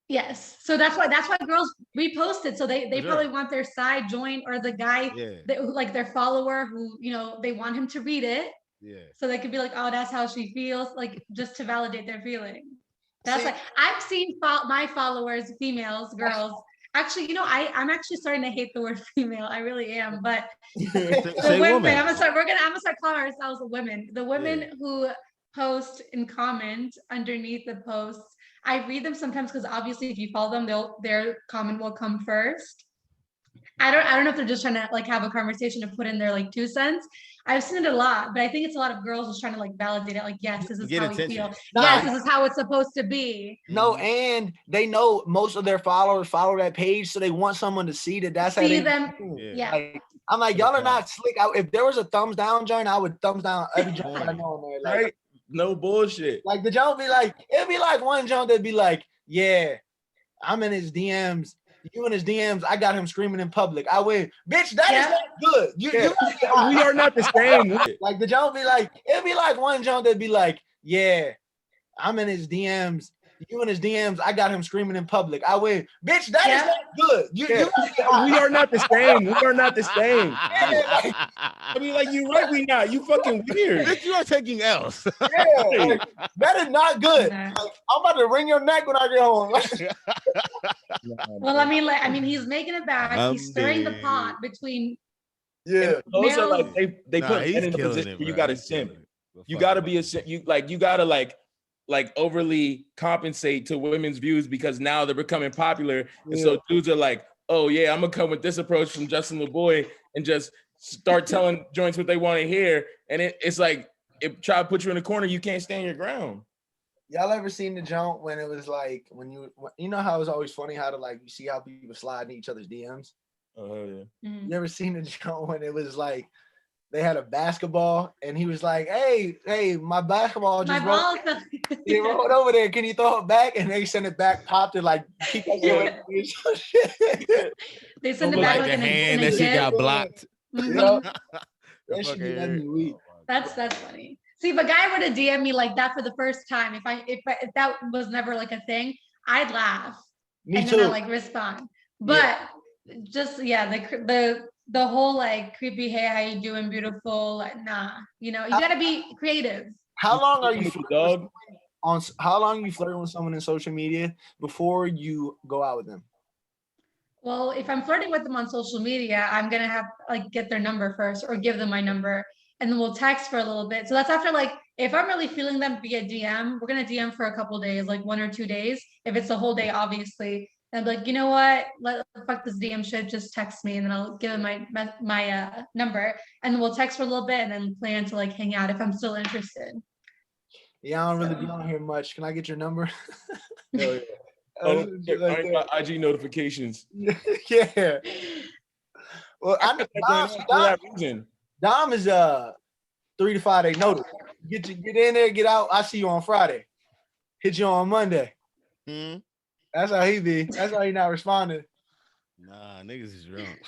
Yes. So that's why girls repost it. So they probably want their side joint or the guy like their follower who, they want him to read it. Yeah. So they could be like, oh, that's how she feels, like just to validate their feeling. That's like I've seen my followers, females, girls. Actually, I'm actually starting to hate the word female. I really am. But the women, I'm gonna start calling ourselves women. The women who post and comment underneath the posts, I read them sometimes because obviously if you follow them, their comment will come first. I don't know if they're just trying to like have a conversation to put in their like 2 cents. I've seen it a lot, but I think it's a lot of girls just trying to like validate it. Like, yes, this is how we feel. Yes, this is how it's supposed to be. No, and they know most of their followers follow that page, so they want someone to see that. That's how they them. Yeah. Like, I'm like, y'all are not slick. If there was a thumbs down joint, I would thumbs down every joint I know in there. Like, right? No bullshit. Like the joint be like, it'd be like one joint that'd be like, yeah, I'm in his DMs. You in his DMs, I got him screaming in public. I win. Bitch, that is not good. We are not the same. Like the joint be like, it'd be like one joint that'd be like, yeah, I'm in his DMs. You in his DMs, I got him screaming in public. I win. Bitch, that is not good. We are not the same. We are not the same. I mean, like, you're right, we not. You fucking weird. Bitch, you are taking L's. Like, that is not good. Like, I'm about to wring your neck when I get home. Well, I mean, he's making it back. He's stirring the pot between. Yeah. Also, like they put men in the position where you gotta simp. You gotta be a simp. You gotta like overly compensate to women's views because now they're becoming popular. And so dudes are like, oh yeah, I'm gonna come with this approach from Justinlaboy and just start telling joints what they want to hear. And it's like, it try to put you in a corner, you can't stand your ground. Y'all ever seen the joint when it was like, when you know how it's always funny how to like, you see how people slide in each other's DMs? Oh yeah. You ever seen the show when it was like they had a basketball and he was like, hey, my basketball just rolled over there. Can you throw it back? And they sent it back, popped it, like keep that shit away from you. They send it back like like the in hand a that shit got gift. blocked. That should be letting me weak. That's funny. See, if a guy were to DM me like that for the first time, if that was never like a thing, I'd laugh. Me and too. then I like respond. But just the whole like creepy, hey, how you doing, beautiful? Like, nah, you gotta be creative. How long are you flirting with someone in social media before you go out with them? Well, if I'm flirting with them on social media, I'm gonna have like get their number first or give them my number, and then we'll text for a little bit. So that's after like if I'm really feeling them via DM, we're gonna DM for a couple days, like 1 or 2 days. If it's a whole day, obviously, and I'm like, you know what? Fuck this DM shit. Just text me, and then I'll give them my number, and then we'll text for a little bit, and then plan to like hang out if I'm still interested. Yeah, I don't really be on here much. Can I get your number? Hell yeah. I got IG notifications. Yeah. Well, I know Dom is 3 to 5 day notice. Get in there, get out. I see you on Friday. Hit you on Monday. That's how he be. That's how he not responding. Nah, niggas is drunk.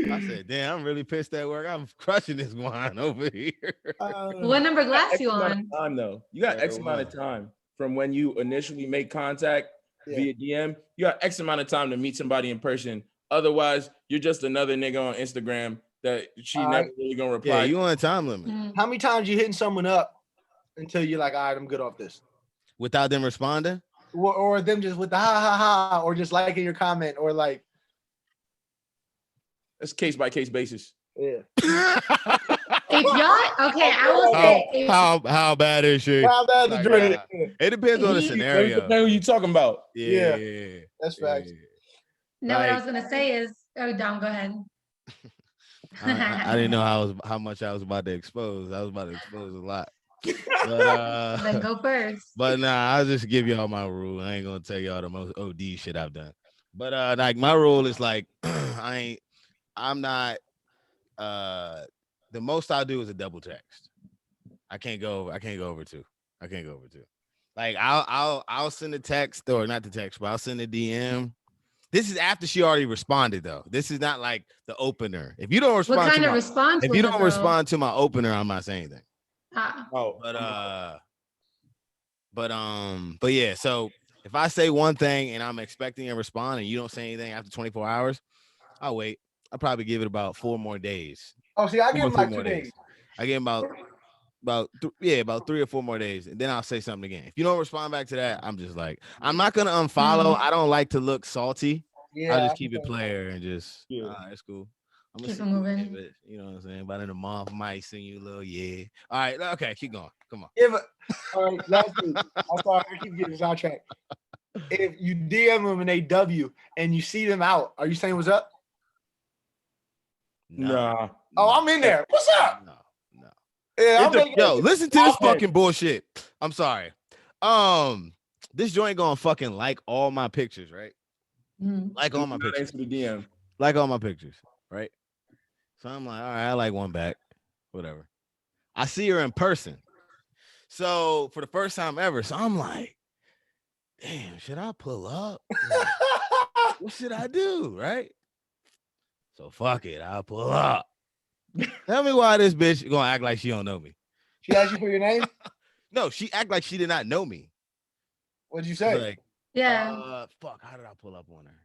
I said, damn, I'm really pissed at work. I'm crushing this wine over here. What number glass you on? Time though. You got X amount of time from when you initially make contact via DM. You got X amount of time to meet somebody in person. Otherwise, you're just another nigga on Instagram that she never really gonna reply. Yeah, you on a time limit. How many times you hitting someone up until you're like, all right, I'm good off this? Without them responding? Or them just with the ha ha ha, or just liking your comment, or like. It's case by case basis. Yeah. If y'all, okay, I will say. How bad is she? How bad the drink? It depends on the scenario. Depends who you talking about. Yeah. That's facts. No, what I was gonna say is, Dom, go ahead. I didn't know how much I was about to expose. I was about to expose a lot. But, then go first. But nah, I'll just give y'all my rule. I ain't gonna tell y'all the most OD shit I've done. But like my rule is like I'm not the most I'll do is a double text. I can't go over two. Like I'll send a text, or not the text, but I'll send a DM. This is after she already responded though. This is not like the opener. If you don't respond, what kind of response? If you don't respond to my opener, I'm not saying anything. But yeah, so if I say one thing and I'm expecting a response and you don't say anything after 24 hours, I'll wait. I'll probably give it about 4 more days. Oh, see, I give him like 2 days. I give him about 3 or 4 more days, and then I'll say something again. If you don't respond back to that, I'm just like, I'm not gonna unfollow. I don't like to look salty. Yeah, I'll just keep it player and just it's cool. I'm keep it moving. But, you know what I'm saying? About in a month, might send you a little All right, okay, keep going. Come on. All right, lastly, I'm sorry, I keep getting sidetracked. If you DM them and they W and you see them out, are you saying what's up? Nah. Oh, I'm in there. What's up? No. Yeah, listen to this fucking bullshit. I'm sorry. This joint gonna fucking like all my pictures, right? Like all my pictures. To the DM. Like all my pictures, right? So I'm like, all right, I like one back, whatever. I see her in person. So for the first time ever, so I'm like, damn, should I pull up? What should I do, right? So fuck it, I'll pull up. Tell me why this bitch gonna act like she don't know me. She asked you for your name? No, she act like she did not know me. What'd you say? Like, fuck, how did I pull up on her?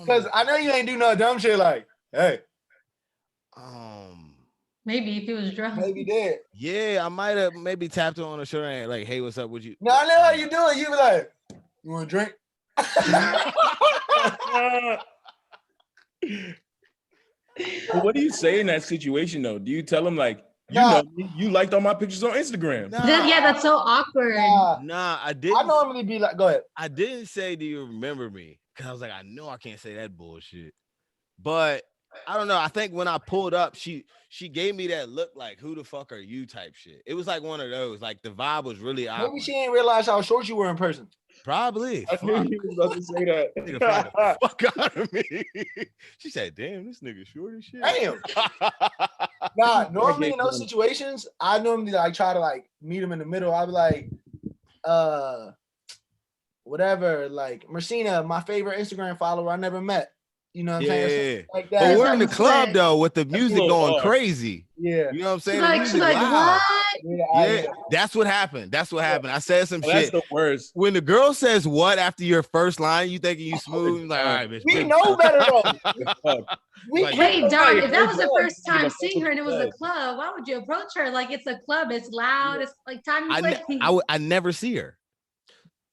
Because I know you ain't do no dumb shit like, hey. Maybe if he was drunk. Maybe did. Yeah, I might have maybe tapped her on the shoulder and like, hey, what's up with you? No, I know how you do it. You be like, you want a drink? Well, what do you say in that situation though? Do you tell him like, know me, you liked all my pictures on Instagram? Yeah, that's so awkward. Nah, I didn't. I normally be like, go ahead. I didn't say, do you remember me? Because I was like, I know I can't say that bullshit. But I don't know. I think when I pulled up, she gave me that look like, who the fuck are you type shit. It was like one of those. Like the vibe was really awkward. Maybe she didn't realize how short you were in person. Probably. I knew he was about to say that. Nigga fly the fuck out of me. She said, damn, this nigga short as shit. Damn. Nah, normally in those situations, I normally like try to like meet him in the middle. I'll be like, whatever, like Marcina, my favorite Instagram follower I never met. You know what I'm saying? Like that. But we're in the club though with the music going crazy. Yeah. You know what I'm saying? She's like, what? Yeah, that's what happened. That's what happened. I said some shit. That's the worst. When the girl says what after your first line, you thinking you smooth. Like, all right, bitch. We know better though. Wait, Don, if that was the first time seeing her and it was a club, why would you approach her? Like, it's a club, it's loud, it's like time and place. I never see her.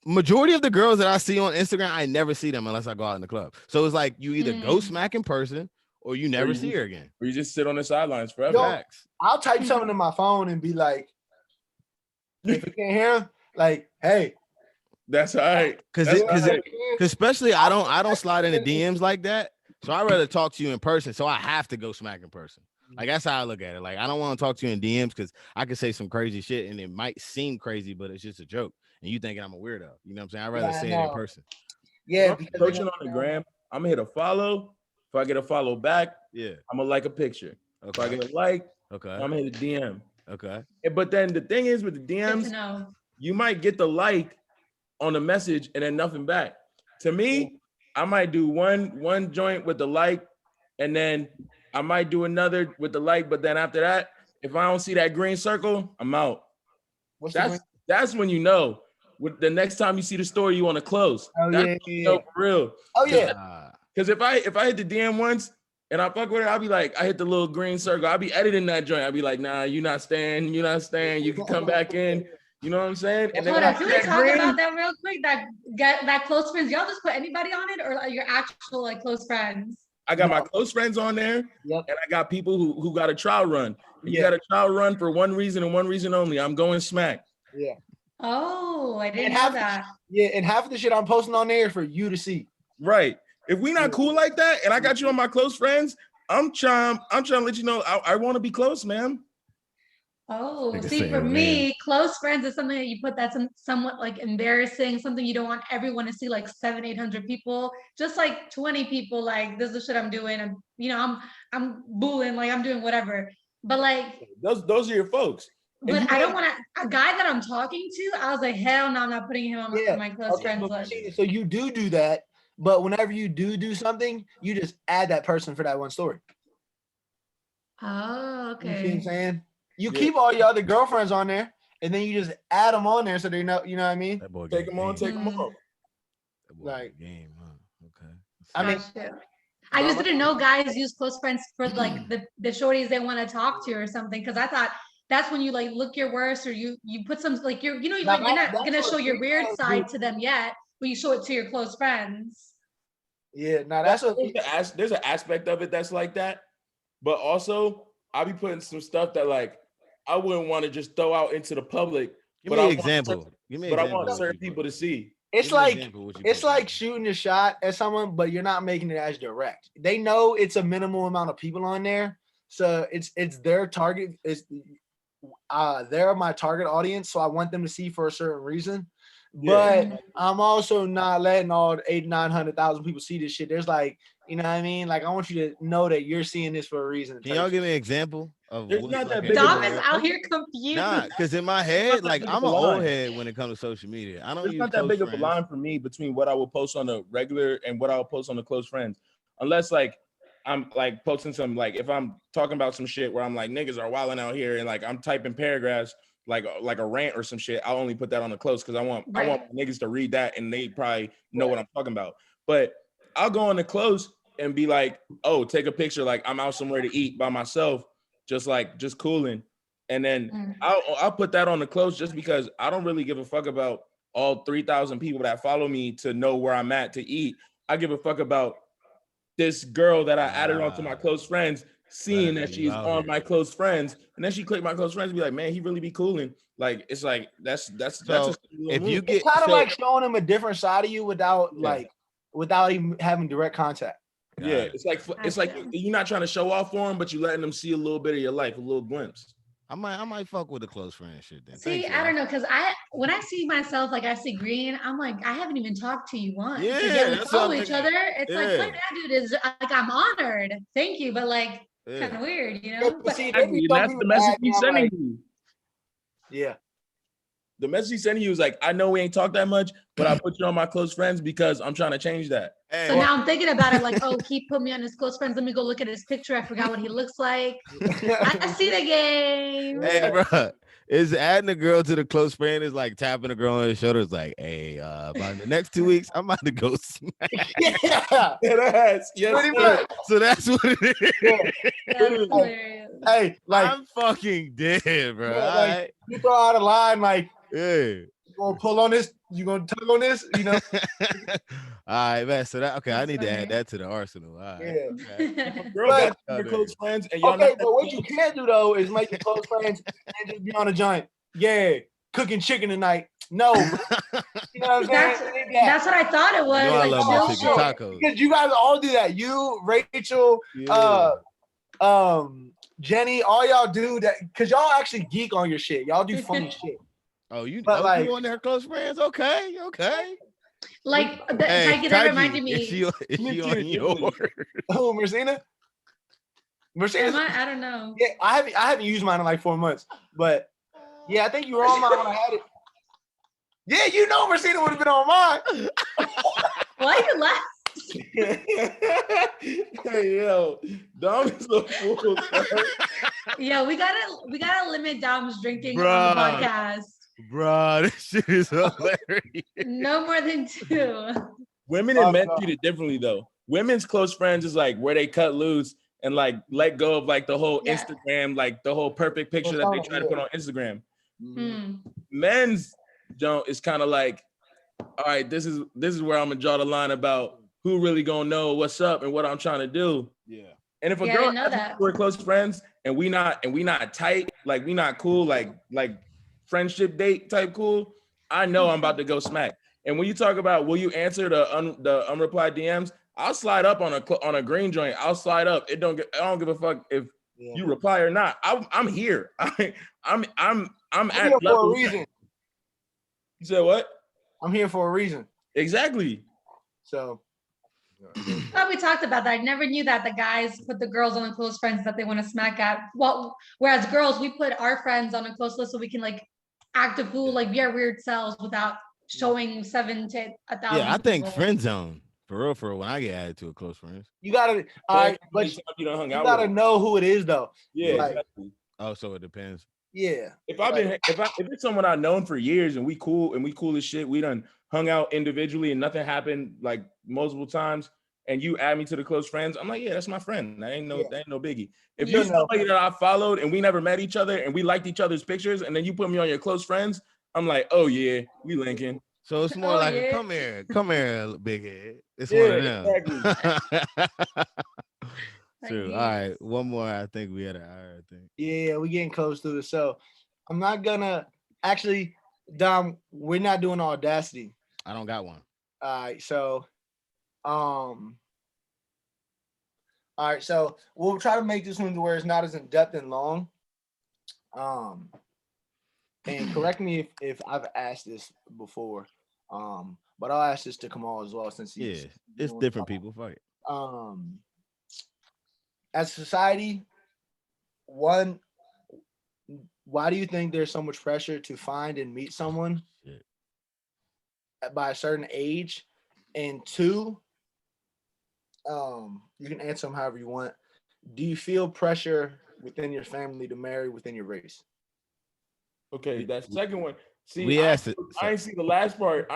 Majority of the girls that I see on Instagram, I never see them unless I go out in the club. So it's like you either go smack in person or you never see her again. Or you just sit on the sidelines forever. Yo, I'll type something in my phone and be like, if you can't hear him, like, hey. That's all right. Because especially I don't slide into DMs like that. So I'd rather talk to you in person. So I have to go smack in person. Like that's how I look at it. Like I don't want to talk to you in DMs because I could say some crazy shit and it might seem crazy, but it's just a joke. And you thinking I'm a weirdo. You know what I'm saying? I'd rather say it in person. Yeah. If I'm approaching on the gram, I'm gonna hit a follow. If I get a follow back, I'm gonna like a picture. Okay. If I get a like, I'm gonna hit a DM. Okay. But then the thing is with the DMs, you might get the like on the message and then nothing back. To me, I might do one joint with the like, and then I might do another with the like, but then after that, if I don't see that green circle, I'm out. That's when you know. With the next time you see the story, you want to close. That's for real. Oh yeah. Because if I hit the DM once and I fuck with it, I'll be like, I hit the little green circle. I'll be editing that joint. I'll be like, nah, you're not staying. You can come back in. You know what I'm saying? And then can we talk about that real quick? That close friends. Y'all just put anybody on it, or your actual like close friends? I got my close friends on there, and I got people who got a trial run. You got a trial run for one reason and one reason only. I'm going smack. Yeah. Oh, I didn't know that. And half of the shit I'm posting on there for you to see. Right. If we not cool like that, and I got you on my close friends, I'm trying to let you know I want to be close, man. Oh, see, for me, close friends is something that you put that's somewhat like embarrassing, something you don't want everyone to see, like 700-800 people, just like 20 people, like this is the shit I'm doing. I'm booing, like I'm doing whatever. But like those are your folks. But I don't want a guy that I'm talking to. I was like, hell no, I'm not putting him on my close friends list. So you do that, but whenever you do something, you just add that person for that one story. Oh, okay. You see what I'm saying? You keep all your other girlfriends on there, and then you just add them on there so they know. You know what I mean? Take them on, take them off. Like game, huh? Okay. I mean, I just didn't know guys use close friends for like the shorties they want to talk to or something. Because I thought that's when you like look your worst, or you put some like you're not gonna show your weird side to them yet, but you show it to your close friends. Yeah, now that's what there's an aspect of it that's like that, but also I'll be putting some stuff that like I wouldn't want to just throw out into the public. Give me an example. I want certain people to see. It's like shooting a shot at someone, but you're not making it as direct. They know it's a minimal amount of people on there, so it's their target. They're my target audience, so I want them to see for a certain reason. But I'm also not letting all 800,000-900,000 people see this shit. There's like, you know what I mean? Like I want you to know that you're seeing this for a reason. Can y'all give me an example of There's not that big Dom is out here confused. Nah, because in my head, like I'm an old head when it comes to social media. I don't use not that big of a line for me between what I will post on the regular and what I'll post on the close friends. Unless like I'm like posting some, like if I'm talking about some shit where I'm like niggas are wilding out here and like I'm typing paragraphs like a rant or some shit, I'll only put that on the close because I want niggas to read that and they probably know what I'm talking about. But I'll go on the close and be like, oh, take a picture like I'm out somewhere to eat by myself, just cooling. And then I'll put that on the close just because I don't really give a fuck about all 3,000 people that follow me to know where I'm at to eat. I give a fuck about this girl that I added onto my close friends, seeing that she's on my close friends, and then she clicked my close friends and be like, man, he really be cooling. Like it's like that's if you get kind of like showing him a different side of you without even having direct contact. Yeah, it's like you're not trying to show off for them, but you're letting them see a little bit of your life, a little glimpse. I might fuck with a close friend shit then. See, I don't know, because when I see myself, like I see green, I'm like, I haven't even talked to you once. Yeah, like, we that's follow what I'm each thinking. other. It's like, play that dude is like, I'm honored. Thank you, but like, kind of weird, you know? But see, That's the message he's sending you. Yeah. The message he's sending you is like, I know we ain't talk that much, but I put you on my close friends because I'm trying to change that. Hey. So now I'm thinking about it like, oh, he put me on his close friends. Let me go look at his picture. I forgot what he looks like. I see the game. Hey, bro, is adding a girl to the close friend is like tapping a girl on the shoulder. It's like, hey, about the next 2 weeks, I'm about to go smack. Yeah, Yes, pretty much. So that's what it is. Yeah. Hey, like I'm fucking dead, bro. Yeah, All like, right. you throw out a line like, Yeah. you gonna pull on this, you gonna tug on this, you know. All right, man. So that I need to add that to the arsenal. All right. Yeah. Okay. Girl got your close friends, and y'all Okay, but what you can't do though is make your close friends and just be on a joint. Yeah, cooking chicken tonight. No, you know what I'm saying? That's what I thought it was. You know I like, love my chicken tacos. Because you guys all do that. You, Rachel, Jenny, all y'all do that because y'all actually geek on your shit. Y'all do funny shit. Oh, you like, you on their close friends? Okay. Like Hey, that reminded me. Is she on yours? Oh, Mercina? I don't know. Yeah, I haven't used mine in like 4 months, but yeah, I think you were on mine when I had it. Yeah, you know Mercina would have been on mine. Why are you laughing? Hey, yo, Dom is a fool. Yeah, we gotta limit Dom's drinking Bruh. on the podcast. Bro, this shit is hilarious. No more than 2. Women and men treat it differently though. Women's close friends is like where they cut loose and like let go of like the whole Instagram, like the whole perfect picture that they try to put on Instagram. Men's don't. It's kind of like, all right, this is where I'm gonna draw the line about who really gonna know what's up and what I'm trying to do. Yeah. And if a girl we're close friends and we not tight, like we not cool, like friendship date type cool, I know I'm about to go smack. And when you talk about will you answer the unreplied DMs, I'll slide up on a green joint. I'll slide up. I don't give a fuck if you reply or not. I'm here. I'm at here level. for a reason. You said what? I'm here for a reason. Exactly. So Oh, we talked about that. I never knew that the guys put the girls on the close friends that they want to smack at. Well, whereas girls, we put our friends on a close list so we can like act a fool, like be our weird selves without showing 7 to 1,000. Yeah, I think friend zone for real. When I get added to a close friends, you gotta, all right, but you gotta know who it is though. Yeah. Like, exactly. Oh, so it depends. Yeah. If it's someone I've known for years and we cool as shit, we done hung out individually and nothing happened like multiple times, and you add me to the close friends, I'm like, yeah, that's my friend. That ain't no biggie. If you're somebody that I followed and we never met each other and we liked each other's pictures, and then you put me on your close friends, I'm like, oh yeah, we linking. So it's more like come here, big head. It's one of them. Exactly. True. All right, one more. I think we had an hour. I think. Yeah, we're getting close to the show. I'm not gonna actually, Dom. We're not doing Audacity. I don't got one. All right, so, all right, so we'll try to make this one to where it's not as in depth and long. And correct me if I've asked this before. But I'll ask this to Kamal as well since he's it's different people. Fuck it. As a society, why do you think there's so much pressure to find and meet someone by a certain age? And 2, you can answer them however you want. Do you feel pressure within your family to marry within your race? Okay, that second one. See, we asked it. I ain't see the last part.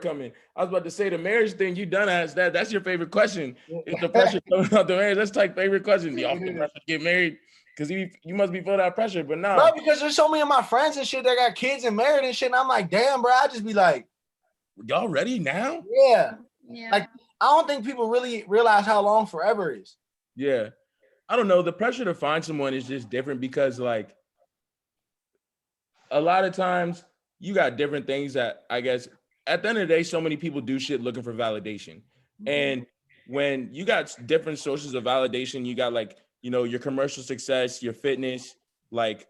Coming. I was about to say the marriage thing. You done asked that. That's your favorite question. Is the pressure coming out the marriage? That's like favorite question. Y'all feel pressure to get married? Because you must be feeling that pressure. But no, because there's so many of my friends and shit that got kids and married and shit. And I'm like, damn, bro. I just be like, y'all ready now? Yeah. Like, I don't think people really realize how long forever is. Yeah. I don't know. The pressure to find someone is just different because, like, a lot of times you got different things that I guess at the end of the day, so many people do shit looking for validation. And when you got different sources of validation, you got like, you know, your commercial success, your fitness, like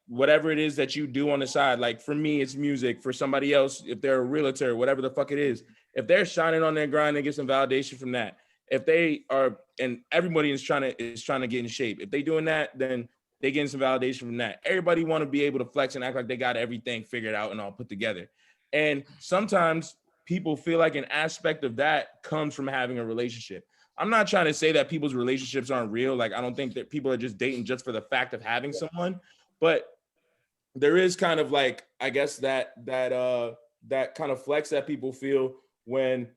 whatever it is that you do on the side. Like for me, it's music. For somebody else, if they're a realtor, whatever the fuck it is, if they're shining on their grind, they get some validation from that. If they are, and everybody is trying to get in shape. If they doing that, then they getting some validation from that. Everybody want to be able to flex and act like they got everything figured out and all put together. And sometimes people feel like an aspect of that comes from having a relationship. I'm not trying to say that people's relationships aren't real. Like, I don't think that people are just dating just for the fact of having someone, but there is kind of like, I guess that kind of flex that people feel when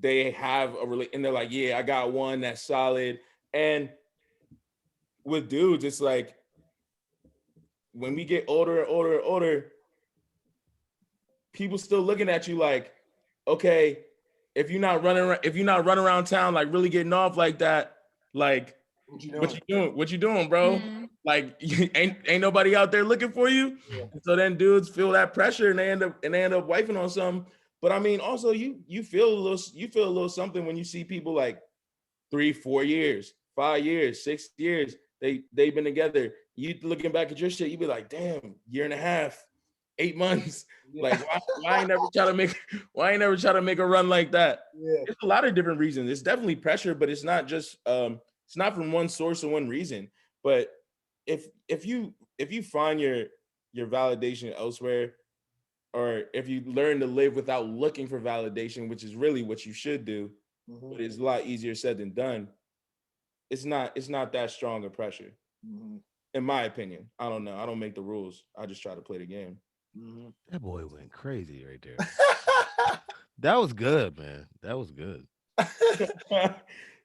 they have and they're like, yeah, I got one that's solid. And with dudes, it's like, when we get older and older and older, people still looking at you like, okay, if you're not running around town, like really getting off like that, like what you doing, bro? Mm-hmm. Like ain't nobody out there looking for you. Yeah. So then dudes feel that pressure and they end up wifing on something. But I mean, also you feel a little something when you see people like 3, 4 years, 5 years, 6 years, they've been together. You looking back at your shit, you be like, damn, year and a half, 8 months. Yeah. Like why I ain't never try to make a run like that? Yeah. There's a lot of different reasons. It's definitely pressure, but it's not just it's not from one source or one reason. But if you find your validation elsewhere, or if you learn to live without looking for validation, which is really what you should do, mm-hmm. but it's a lot easier said than done. It's not that strong a pressure, mm-hmm. in my opinion. I don't know. I don't make the rules. I just try to play the game. Mm-hmm. That boy went crazy right there. That was good, man. That was good.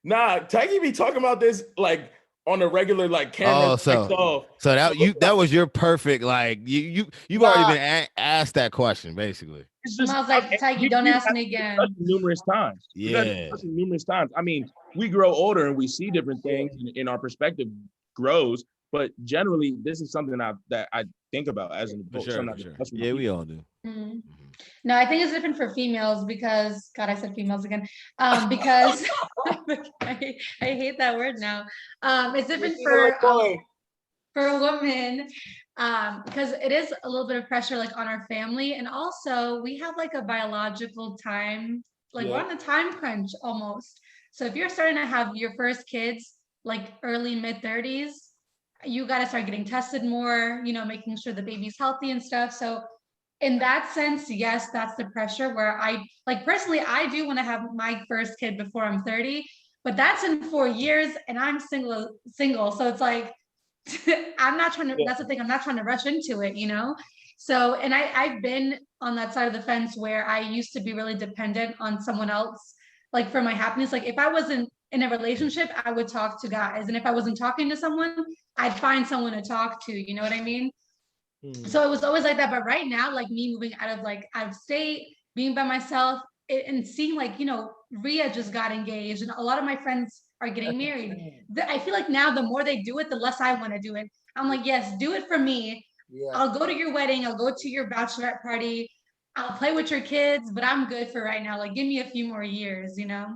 Nah, Taggy be talking about this like on a regular like camera. So that was your perfect, like you've already been asked that question basically. It's just, I was like, Taggy, don't ask me again. Numerous times. Yeah. Numerous times. I mean, we grow older and we see different things, and our perspective grows. But generally, this is something that I think about as an adult. For sure. Yeah, we all do. Mm-hmm. No, I think it's different for females because, God, I said females again. Because I hate that word now. It's different for a woman because it is a little bit of pressure like on our family, and also we have like a biological time, like we're on a time crunch almost. So if you're starting to have your first kids like early mid-30s, you got to start getting tested more, you know, making sure the baby's healthy and stuff. So in that sense, yes, that's the pressure where I like personally, I do want to have my first kid before I'm 30, but that's in 4 years and I'm single. So it's like, I'm not trying to, that's the thing. I'm not trying to rush into it, you know? So, and I've been on that side of the fence where I used to be really dependent on someone else, like for my happiness. Like if I wasn't in a relationship, I would talk to guys. And if I wasn't talking to someone, I'd find someone to talk to, you know what I mean? So it was always like that. But right now, like me moving out of state, being by myself and seeing like, you know, Rhea just got engaged and a lot of my friends are getting married. I feel like now the more they do it, the less I want to do it. I'm like, yes, do it for me. Yeah. I'll go to your wedding. I'll go to your bachelorette party. I'll play with your kids, but I'm good for right now. Like, give me a few more years, you know?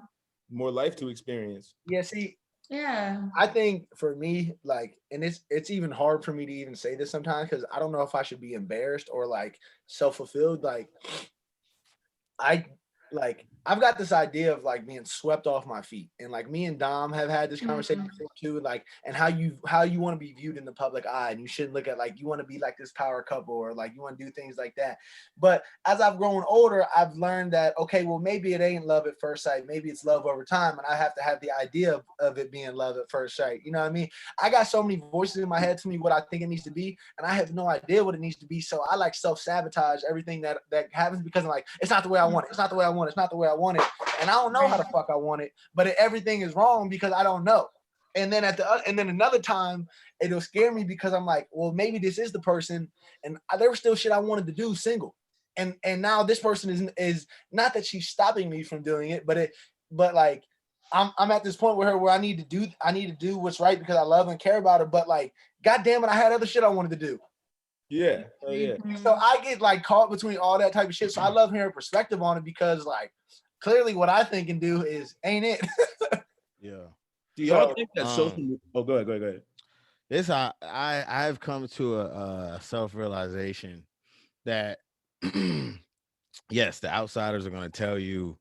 More life to experience. Yeah, see, yeah, I think for me, like, and it's even hard for me to even say this sometimes because I don't know if I should be embarrassed or like self-fulfilled. Like, I've got this idea of like being swept off my feet, and like me and Dom have had this conversation before too, like, and how you want to be viewed in the public eye, and you shouldn't look at like you want to be like this power couple or like you want to do things like that. But as I've grown older, I've learned that okay, well maybe it ain't love at first sight, maybe it's love over time, and I have to have the idea of it being love at first sight. You know what I mean? I got so many voices in my head to me what I think it needs to be, and I have no idea what it needs to be. So I like self-sabotage everything that happens because I'm like, it's not the way I want it. It's not the way I want it. It's not the way I want it. And I don't know how the fuck I want it, but everything is wrong because I don't know. And then and then another time it'll scare me because I'm like, well, maybe this is the person, and there was still shit I wanted to do single, and now this person is not that she's stopping me from doing it, but like I'm at this point with her where I need to do what's right because I love and care about her, but like, God damn it, I had other shit I wanted to do. Yeah. Oh, yeah. So I get like caught between all that type of shit. So I love hearing perspective on it because like clearly what I think and do ain't it. Yeah. Do y'all think that social? Oh, go ahead. This I've come to a self-realization that yes, the outsiders are going to tell you,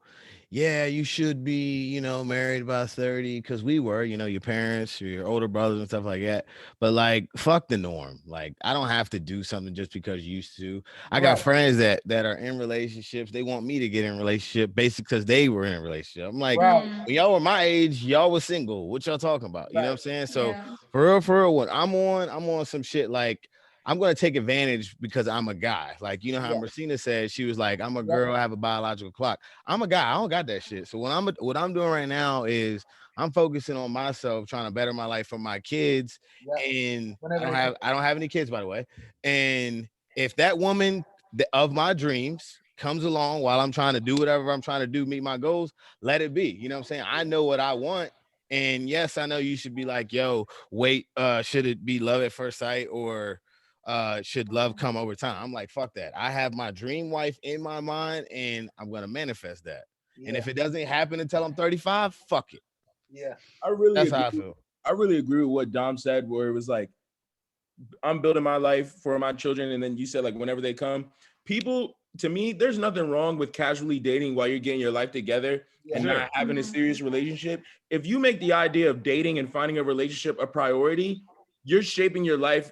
yeah, you should be, married by 30, because we were, your parents, your older brothers and stuff like that. But like, fuck the norm. Like, I don't have to do something just because you used to. I got friends that are in relationships. They want me to get in a relationship basically because they were in a relationship. I'm like, when y'all were my age, y'all was single. What y'all talking about? You know what I'm saying? So for real, what I'm on some shit like, I'm going to take advantage because I'm a guy. Like, you know how Marcina said, she was like, I'm a girl, I have a biological clock. I'm a guy. I don't got that shit. So what I'm doing right now is I'm focusing on myself, trying to better my life for my kids. And I don't have any kids, by the way. And if that woman of my dreams comes along while I'm trying to do whatever I'm trying to do, meet my goals, let it be. You know what I'm saying? I know what I want. And yes, I know you should be like, yo, wait, should it be love at first sight, or should love come over time? I'm like, fuck that. I have my dream wife in my mind and I'm gonna manifest that. And if it doesn't happen until I'm 35, fuck it. Yeah, that's how I feel. I really agree with what Dom said, where it was like, I'm building my life for my children, and then you said like whenever they come, people, to me, there's nothing wrong with casually dating while you're getting your life together and not having a serious relationship. If you make the idea of dating and finding a relationship a priority, you're shaping your life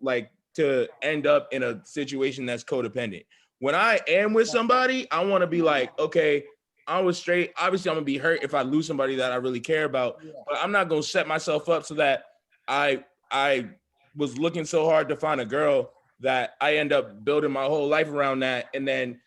like to end up in a situation that's codependent. When I am with somebody, I want to be like, okay, I was straight. Obviously, I'm gonna be hurt if I lose somebody that I really care about, but I'm not gonna set myself up so that I was looking so hard to find a girl that I end up building my whole life around that, and then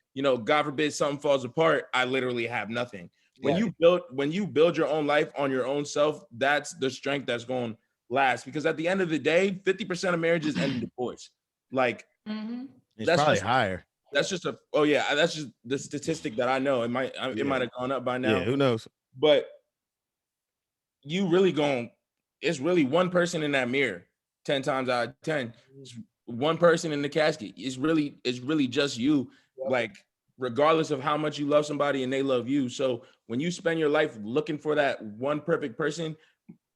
God forbid something falls apart, I literally have nothing. When you build your own life on your own self, that's the strength that's going to last. Because at the end of the day, 50% of marriages end in divorce. Like it's probably higher. That's just that's just the statistic that I know. It might have gone up by now. Yeah, who knows? But you really it's really one person in that mirror. 10 times out of 10, it's one person in the casket. It's really just you. Like, regardless of how much you love somebody and they love you. So when you spend your life looking for that one perfect person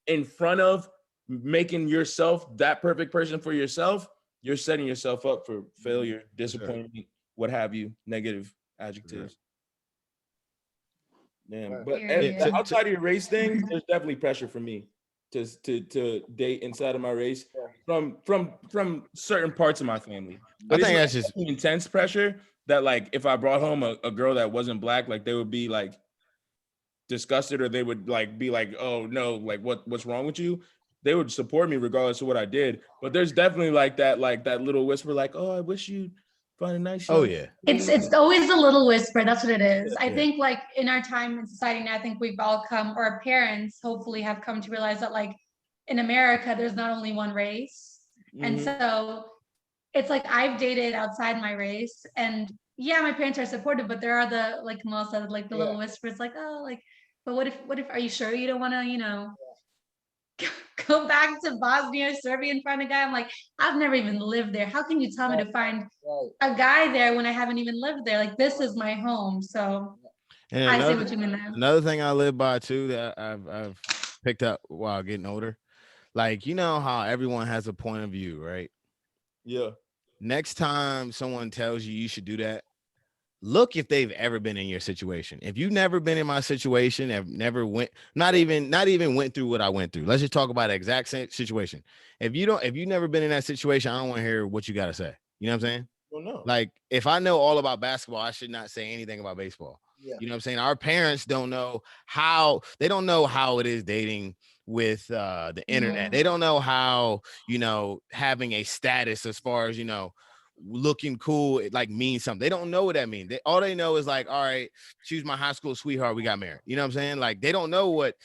in front of making yourself that perfect person for yourself, you're setting yourself up for failure, disappointment, what have you, negative adjectives. Damn. But outside of your race thing, there's definitely pressure for me to date inside of my race from certain parts of my family. But I think that's just intense pressure that, like, if I brought home a girl that wasn't black, like, they would be like disgusted, or they would like be like, oh no, like what's wrong with you? They would support me regardless of what I did. But there's definitely like that little whisper, like, oh, I wish you'd find a nice. Oh yeah. It's always a little whisper. That's what it is. I think, like, in our time in society now, I think we've all come, or our parents hopefully have come to realize that, like, in America, there's not only one race. And so it's like, I've dated outside my race, and my parents are supportive, but there are the, like Kamal said, like the little whispers, like, oh, like, but what if are you sure you don't want to, go back to Bosnia, Serbia and find a guy? I'm like, I've never even lived there. How can you tell me to find a guy there when I haven't even lived there? Like, this is my home. So I see what you mean there. Another thing I live by too, that I've picked up while getting older, like, how everyone has a point of view, right? Yeah. Next time someone tells you should do that, look if they've ever been in your situation. If you've never been in my situation, have never not even went through what I went through. Let's just talk about the exact same situation. If you've never been in that situation, I don't want to hear what you got to say. You know what I'm saying? Well, no. Like, if I know all about basketball, I should not say anything about baseball. Yeah. You know what I'm saying? Our parents don't know how it is dating with the internet. They don't know how, having a status as far as, looking cool, it like means something. They don't know what that means. All they know is like, all right, she was my high school sweetheart, we got married. You know what I'm saying? Like, they don't know what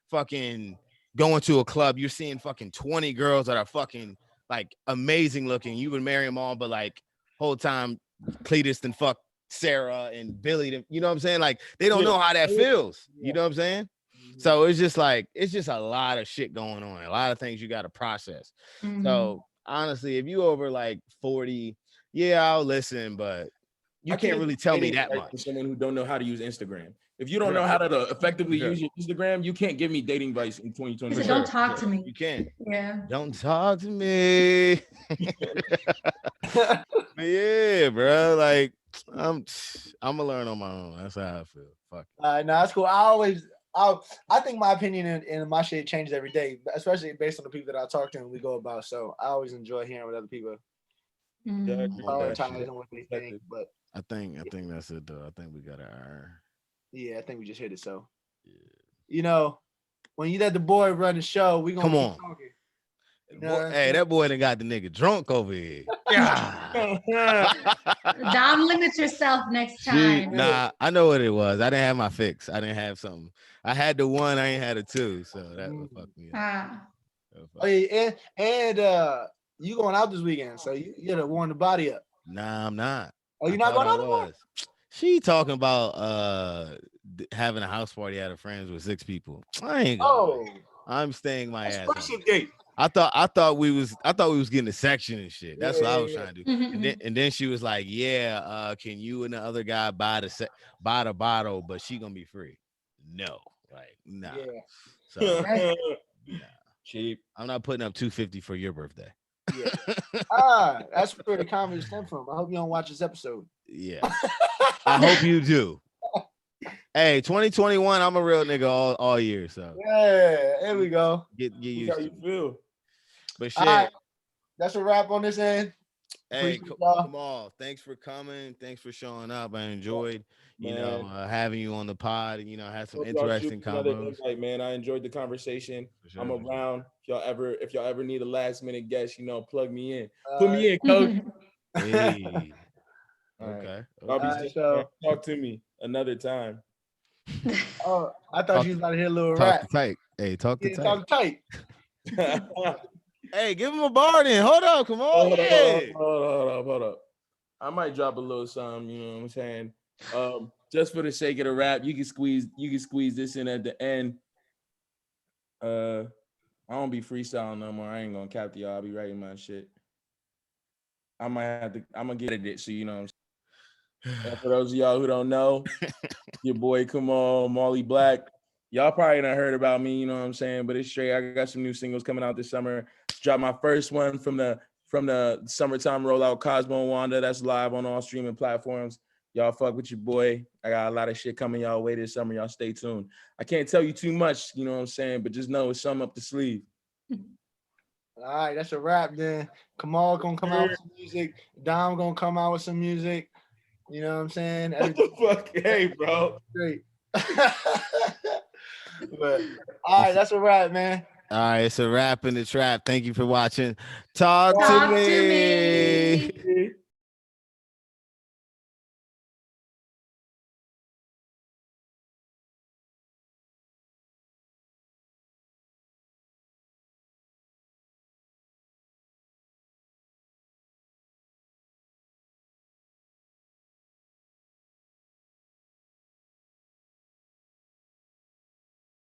fucking going to a club, you're seeing fucking 20 girls that are fucking like amazing looking. You would marry them all, but like whole time Cletus and fuck Sarah and Billy, you know what I'm saying? Like, they don't know how that feels. You know what I'm saying? So it's just a lot of shit going on, a lot of things you got to process. So honestly, if you over like 40, I'll listen, but you can't really tell me that much. For someone who don't know how to use Instagram. If you don't know how to effectively use your Instagram, you can't give me dating advice in 2020. So don't talk to me. You can't. Yeah. Don't talk to me. But yeah, bro. Like I'm gonna learn on my own. That's how I feel. Fuck. No, that's cool. I think my opinion and my shit changes every day, especially based on the people that I talk to and we go about. So I always enjoy hearing what other people prioritize and what they think. But I think that's it though. I think we gotta iron. Yeah, I think we just hit it. So, you know, when you let the boy run the show, we gonna keep talking. Hey, that boy done got the nigga drunk over here. Dom, limit yourself next time. Nah, I know what it was. I didn't have my fix. I didn't have something. I had the one. I ain't had a two. So that would fuck me up. Oh yeah, and you going out this weekend? So you gotta warm the body up. Nah, I'm not. Oh, you're not going out tomorrow? She talking about having a house party at her friends with 6 people. I ain't going. I'm staying my ass. I thought we was getting a section and shit. That's what I was trying to do. And then she was like, "Yeah, can you and the other guy buy the bottle, but she gonna be free?" No, like nah. So, nah. Cheap. I'm not putting up $250 for your birthday. Yeah. That's where the comedy stemmed from. I hope you don't watch this episode. Yeah, I hope you do. Hey, 2021, I'm a real nigga all year. So yeah, there we go. Get used to it. But shit, right. That's a wrap on this end. Hey, come on. Thanks for coming. Thanks for showing up. I enjoyed, having you on the pod. And, I had some interesting combos. Man, I enjoyed the conversation. Sure, I'm around. If y'all ever need a last minute guest, plug me in. Put me in, coach. Hey. Okay. Talk to me another time. Oh, I thought you was about to hear a little rap. Tight. Hey, talk to tight. Talk tight. Hey, give him a bar then. Hold up, come on. Hold up. I might drop a little something, you know what I'm saying? Just for the sake of the rap, you can squeeze this in at the end. I don't be freestyling no more. I ain't gonna cap y'all. I'll be writing my shit. I'm gonna get it, so you know what I'm saying. And for those of y'all who don't know, your boy, come on, Molly Black. Y'all probably not heard about me, you know what I'm saying? But it's straight. I got some new singles coming out this summer. Dropped my first one from the summertime rollout, Cosmo and Wanda. That's live on all streaming platforms. Y'all fuck with your boy. I got a lot of shit coming y'all way this summer. Y'all stay tuned. I can't tell you too much, you know what I'm saying? But just know it's something up the sleeve. All right, that's a wrap then. Kamal gonna come out with some music. Dom gonna come out with some music. You know what I'm saying? What the fuck? Hey, bro. Great. But all right, that's a wrap, man. All right, it's a wrap in the trap. Thank you for watching. Talk to me.